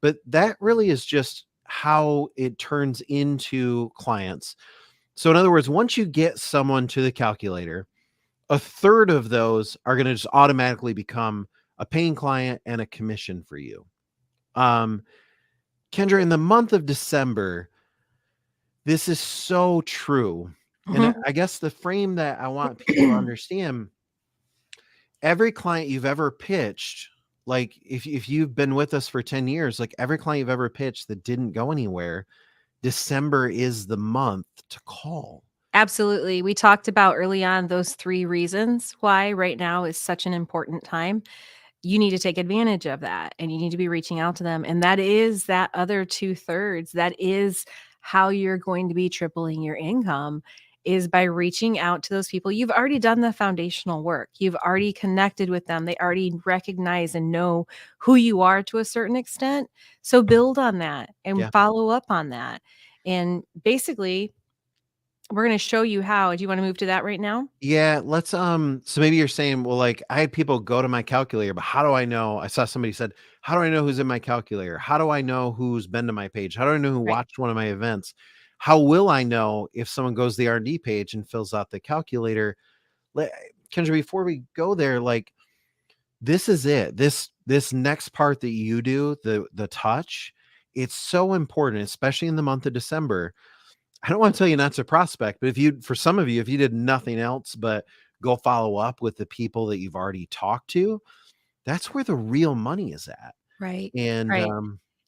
But that really is just how it turns into clients. So in other words, once you get someone to the calculator, a third of those are going to just automatically become a paying client and a commission for you. Kendra, in the month of December, this is so true. And I guess the frame that I want people to understand, every client you've ever pitched, like if you've been with us for 10 years, like every client you've ever pitched that didn't go anywhere, December is the month to call. Absolutely. We talked about early on those 3 reasons why right now is such an important time. You need to take advantage of that, and you need to be reaching out to them. And that is that other 2/3. That is how you're going to be tripling your income, is by reaching out to those people. You've already done the foundational work. You've already connected with them. They already recognize and know who you are to a certain extent. So build on that and follow up on that. And basically, we're going to show you how. Do you want to move to that right now? Yeah, let's so maybe you're saying, well, like I had people go to my calculator, but how do I know? I saw somebody said, how do I know who's in my calculator? How do I know who's been to my page? How do I know who watched one of my events? How will I know if someone goes to the R&D page and fills out the calculator? Kendra, before we go there, like this is it. This next part that you do, the touch, it's so important, especially in the month of December. I don't want to tell you not to prospect, but for some of you, if you did nothing else but go follow up with the people that you've already talked to, that's where the real money is at. Right. And, right.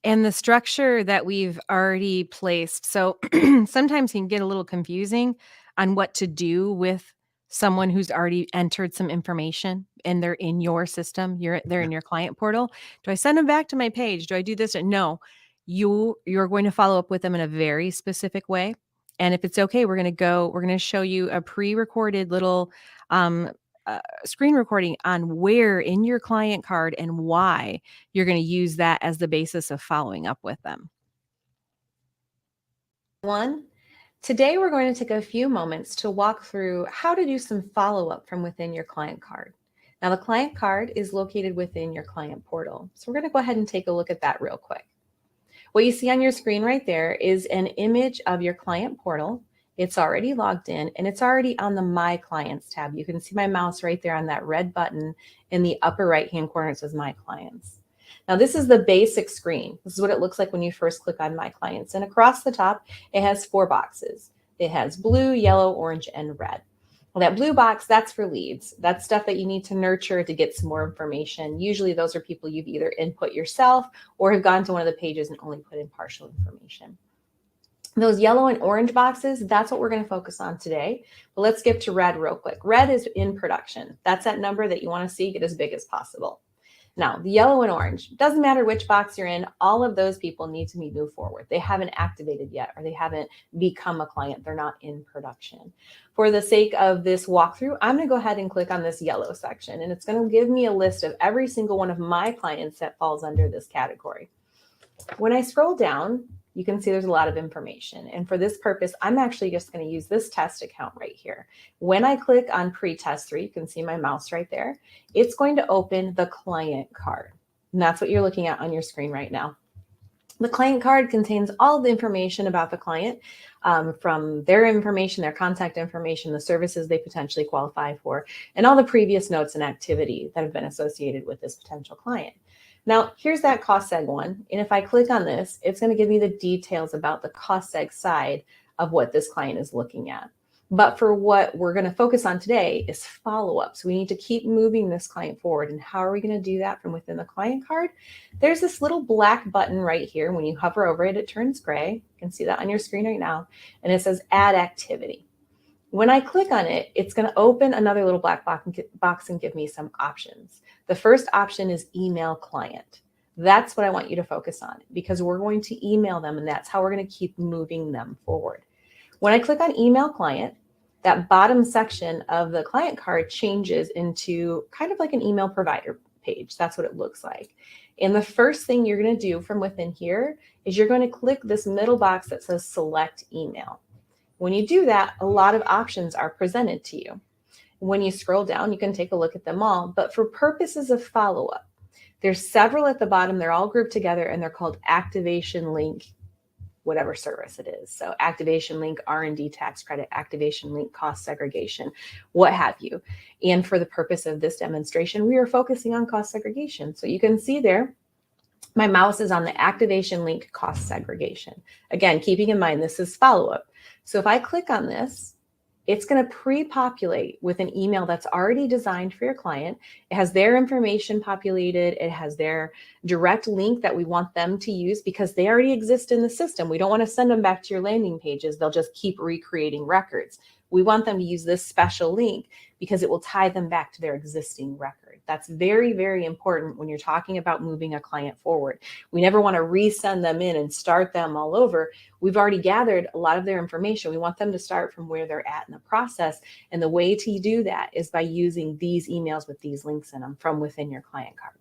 And the structure that we've already placed. So sometimes it can get a little confusing on what to do with someone who's already entered some information and they're in your system. They're in your client portal. Do I send them back to my page? Do I do this? No. You're going to follow up with them in a very specific way. And if it's okay, we're going to show you a pre-recorded little screen recording on where in your client card and why you're going to use that as the basis of following up with them. One Today, we're going to take a few moments to walk through how to do some follow-up from within your client card. Now, the client card is located within your client portal. So we're going to go ahead and take a look at that real quick. What you see on your screen right there is an image of your client portal. It's already logged in and it's already on the My Clients tab. You can see my mouse right there on that red button in the upper right-hand corner. It says My Clients. Now, this is the basic screen. This is what it looks like when you first click on My Clients. And across the top, it has 4 boxes. It has blue, yellow, orange, and red. Well, that blue box, that's for leads. That's stuff that you need to nurture to get some more information. Usually those are people you've either input yourself or have gone to one of the pages and only put in partial information. Those yellow and orange boxes, that's what we're going to focus on today. But let's skip to red real quick. Red is in production. That's that number that you want to see get as big as possible. Now, the yellow and orange, doesn't matter which box you're in, all of those people need to be moved forward. They haven't activated yet, or they haven't become a client. They're not in production. For the sake of this walkthrough, I'm going to go ahead and click on this yellow section, and it's going to give me a list of every single one of my clients that falls under this category. When I scroll down, you can see there's a lot of information. And for this purpose, I'm actually just going to use this test account right here. When I click on pre-test 3, you can see my mouse right there. It's going to open the client card. And that's what you're looking at on your screen right now. The client card contains all the information about the client, from their information, their contact information, the services they potentially qualify for, and all the previous notes and activity that have been associated with this potential client. Now, here's that cost seg one. And if I click on this, it's going to give me the details about the cost seg side of what this client is looking at. But for what we're going to focus on today is follow-up. So we need to keep moving this client forward. And how are we going to do that from within the client card? There's this little black button right here. When you hover over it, it turns gray. You can see that on your screen right now. And it says Add Activity. When I click on it, it's going to open another little black box and give me some options. The first option is Email Client. That's what I want you to focus on because we're going to email them, and that's how we're going to keep moving them forward. When I click on Email Client, that bottom section of the client card changes into kind of like an email provider page. That's what it looks like. And the first thing you're going to do from within here is you're going to click this middle box that says Select Email. When you do that, a lot of options are presented to you. When you scroll down, you can take a look at them all, but for purposes of follow-up, there's several at the bottom. They're all grouped together and they're called Activation Link, whatever service it is. So Activation Link, R&D tax credit, Activation Link, cost segregation, what have you. And for the purpose of this demonstration, we are focusing on cost segregation. So you can see there, my mouse is on the Activation Link cost segregation. Again, keeping in mind, this is follow-up. So if I click on this, it's going to pre-populate with an email that's already designed for your client. It has their information populated. It has their direct link that we want them to use because they already exist in the system. We don't want to send them back to your landing pages. They'll just keep recreating records. We want them to use this special link because it will tie them back to their existing record. That's very, very important when you're talking about moving a client forward. We never want to resend them in and start them all over. We've already gathered a lot of their information. We want them to start from where they're at in the process. And the way to do that is by using these emails with these links in them from within your client card.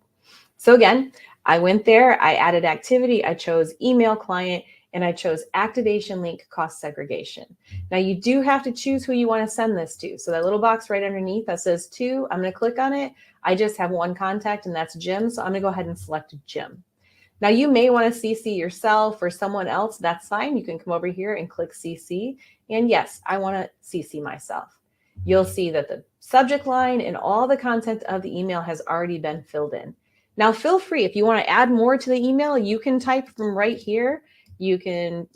So again, I went there, I added activity, I chose email client, and I chose Activation Link cost segregation. Now you do have to choose who you want to send this to. So that little box right underneath that says to, I'm going to click on it. I just have one contact and that's Jim. So I'm going to go ahead and select Jim. Now you may want to CC yourself or someone else. That's fine. You can come over here and click CC. And yes, I want to CC myself. You'll see that the subject line and all the content of the email has already been filled in. Now feel free, if you want to add more to the email, you can type from right here. You can,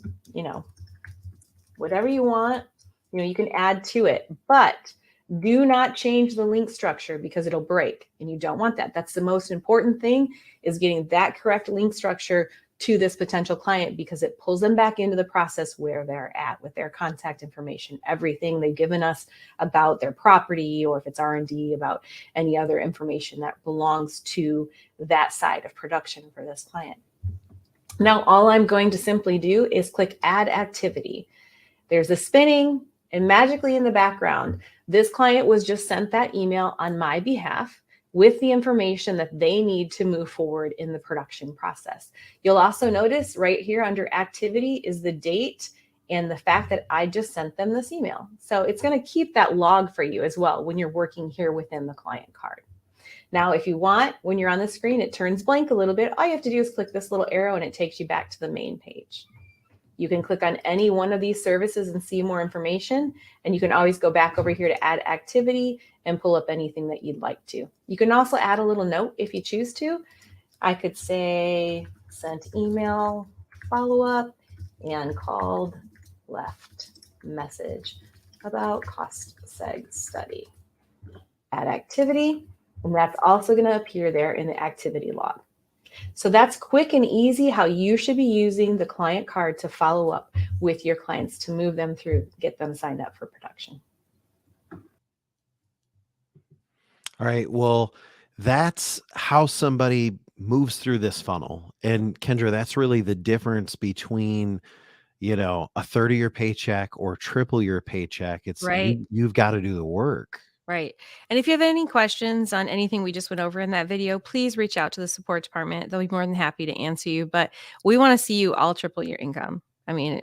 whatever you want, you can add to it, but do not change the link structure because it'll break and you don't want that. That's the most important thing, is getting that correct link structure to this potential client because it pulls them back into the process where they're at with their contact information, everything they've given us about their property, or if it's R&D, about any other information that belongs to that side of production for this client. Now, all I'm going to simply do is click Add Activity. There's a spinning, and magically in the background, this client was just sent that email on my behalf with the information that they need to move forward in the production process. You'll also notice right here under Activity is the date and the fact that I just sent them this email. So it's going to keep that log for you as well when you're working here within the client card. Now, if you want, when you're on the screen, it turns blank a little bit. All you have to do is click this little arrow and it takes you back to the main page. You can click on any one of these services and see more information. And you can always go back over here to add activity and pull up anything that you'd like to. You can also add a little note if you choose to. I could say sent email follow-up and called left message about cost seg study. Add activity, and that's also going to appear there in the activity log. So that's quick and easy how you should be using the client card to follow up with your clients to move them through, get them signed up for production. All right. Well, that's how somebody moves through this funnel. And Kendra, that's really the difference between, a third of your paycheck or triple your paycheck. It's Right. You've got to do the work. Right. And if you have any questions on anything we just went over in that video, please reach out to the support department. They'll be more than happy to answer you. But we want to see you all triple your income. I mean,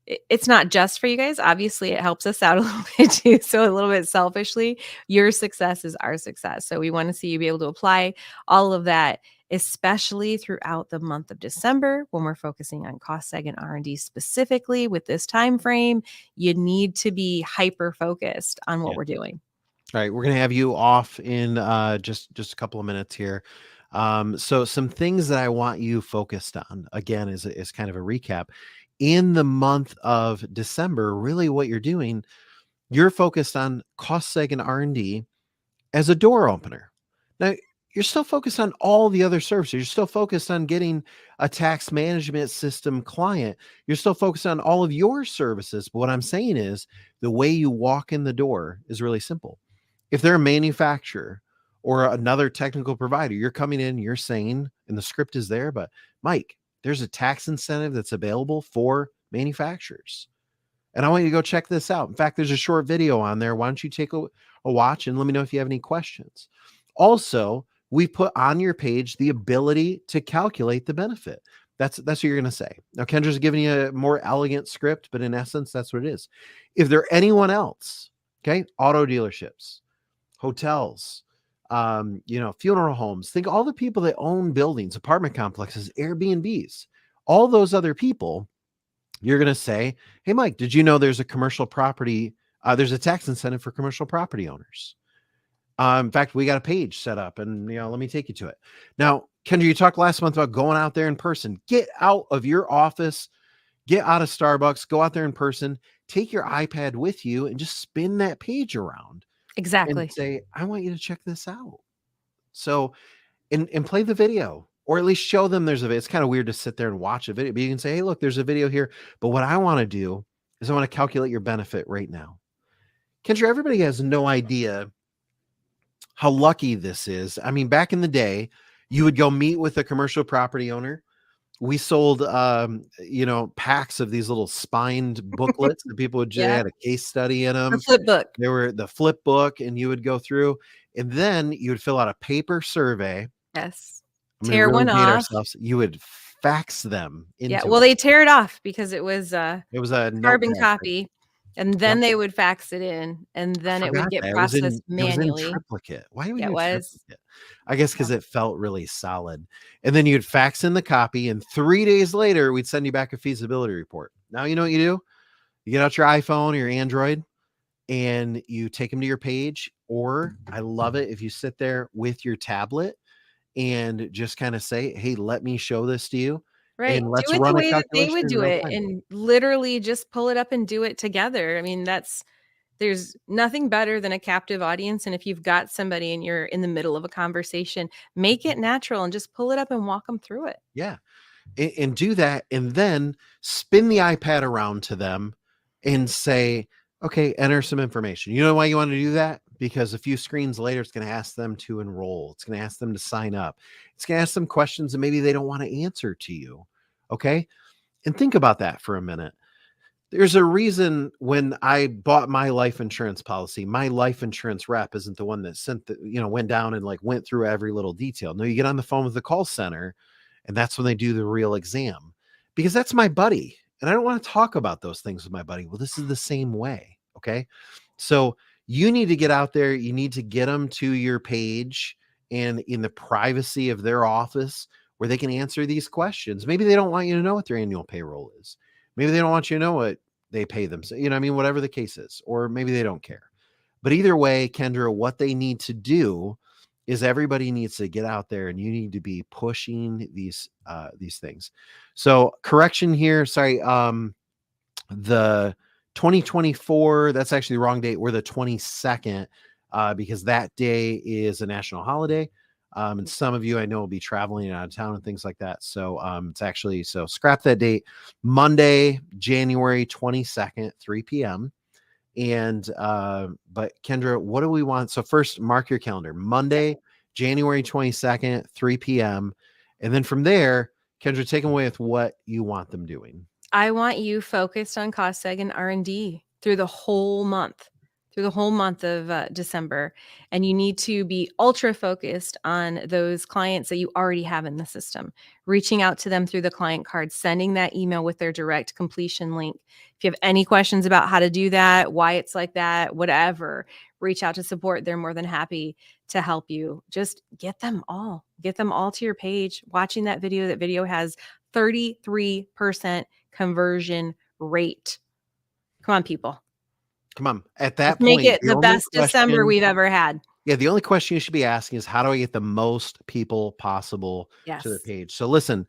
it's not just for you guys. Obviously, it helps us out a little bit too. So a little bit selfishly, your success is our success. So we want to see you be able to apply all of that, especially throughout the month of December when we're focusing on cost seg and R&D specifically with this time frame. You need to be hyper focused on what we're doing. All right, we're going to have you off in just a couple of minutes here. So some things that I want you focused on, again, is kind of a recap. In the month of December, really what you're doing, you're focused on cost seg and R&D as a door opener. Now, you're still focused on all the other services. You're still focused on getting a tax management system client. You're still focused on all of your services. But what I'm saying is the way you walk in the door is really simple. If they're a manufacturer or another technical provider, you're coming in, you're saying, and the script is there, but Mike, there's a tax incentive that's available for manufacturers. And I want you to go check this out. In fact, there's a short video on there. Why don't you take a watch and let me know if you have any questions. Also, we put on your page the ability to calculate the benefit. That's what you're going to say. Now, Kendra's giving you a more elegant script, but in essence, that's what it is. If there anyone else, okay, auto dealerships, hotels, funeral homes, think all the people that own buildings, apartment complexes, Airbnbs, all those other people, you're going to say, hey, Mike, did you know there's a commercial property? There's a tax incentive for commercial property owners. In fact, we got a page set up and, let me take you to it. Now, Kendra, you talked last month about going out there in person. Get out of your office, get out of Starbucks, go out there in person, take your iPad with you and just spin that page around. Exactly. And say, I want you to check this out. So, and play the video, or at least show them there's a video. It's kind of weird to sit there and watch a video, but you can say, hey, look, there's a video here. But what I want to do is I want to calculate your benefit right now. Kendra, everybody has no idea how lucky this is. I mean, back in the day, you would go meet with a commercial property owner. We sold, packs of these little spined booklets that people would just had a case study in them. The flip book. They were the flip book, and you would go through, and then you would fill out a paper survey. Yes. Tear one off. You would fax them. Well, they tear it off because it was a carbon copy. And then they would fax it in, and then it would get processed manually. It was in triplicate. Why would you triplicate? I guess because it felt really solid. And then you'd fax in the copy, and 3 days later, we'd send you back a feasibility report. Now, you know what you do? You get out your iPhone or your Android, and you take them to your page. Or I love it if you sit there with your tablet and just kind of say, hey, let me show this to you. Right. And let's do it run the a way that they would do it calculation and literally just pull it up and do it together. I mean, there's nothing better than a captive audience. And if you've got somebody and you're in the middle of a conversation, make it natural and just pull it up and walk them through it. Yeah. And do that. And then spin the iPad around to them and say, okay, enter some information. You know why you want to do that? Because a few screens later, it's going to ask them to enroll. It's going to ask them to sign up. It's going to ask them questions that maybe they don't want to answer to you. Okay. And think about that for a minute. There's a reason when I bought my life insurance policy, my life insurance rep isn't the one that went down and went through every little detail. No, you get on the phone with the call center, and that's when they do the real exam, because that's my buddy. and I don't want to talk about those things with my buddy. Well, this is the same way. Okay. So you need to get out there. You need to get them to your page and in the privacy of their office where they can answer these questions. Maybe they don't want you to know what their annual payroll is. Maybe they don't want you to know what they pay them. You know, I mean, whatever the case is, or maybe they don't care. But either way, Kendra, what they need to do is everybody needs to get out there and you need to be pushing these things. So correction here. Sorry. The 2024, that's actually the wrong date. We're the 22nd because that day is a national holiday. And some of you I know will be traveling out of town and things like that. So it's actually, so scrap that date. Monday, January 22nd, 3 p.m. And but Kendra, what do we want? So first, mark your calendar. Monday, January 22nd, 3 p.m. And then from there, Kendra, take them away with what you want them doing. I want you focused on cost seg and R&D through the whole month of December. And you need to be ultra focused on those clients that you already have in the system, reaching out to them through the client card, sending that email with their direct completion link. If you have any questions about how to do that, why it's like that, whatever, reach out to support. They're more than happy to help you. Just get them all to your page. Watching that video has 33% conversion rate. Come on, people. Come on. At that Let's point, make it the best December we've ever had. Yeah, the only question you should be asking is how do I get the most people possible to the page? So listen,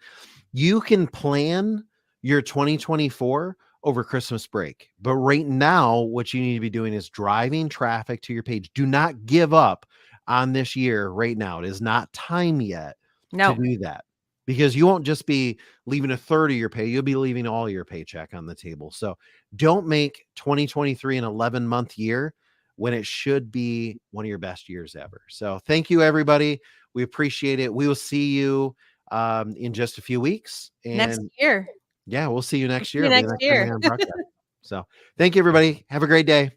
you can plan your 2024 over Christmas break, but right now what you need to be doing is driving traffic to your page. Do not give up on this year right now. It is not time yet to do that. Because you won't just be leaving a third of your pay, you'll be leaving all your paycheck on the table. So don't make 2023 an 11-month year when it should be one of your best years ever. So thank you, everybody. We appreciate it. We will see you in just a few weeks. And next year. Yeah, we'll see you next year. Next year. So thank you, everybody. Have a great day.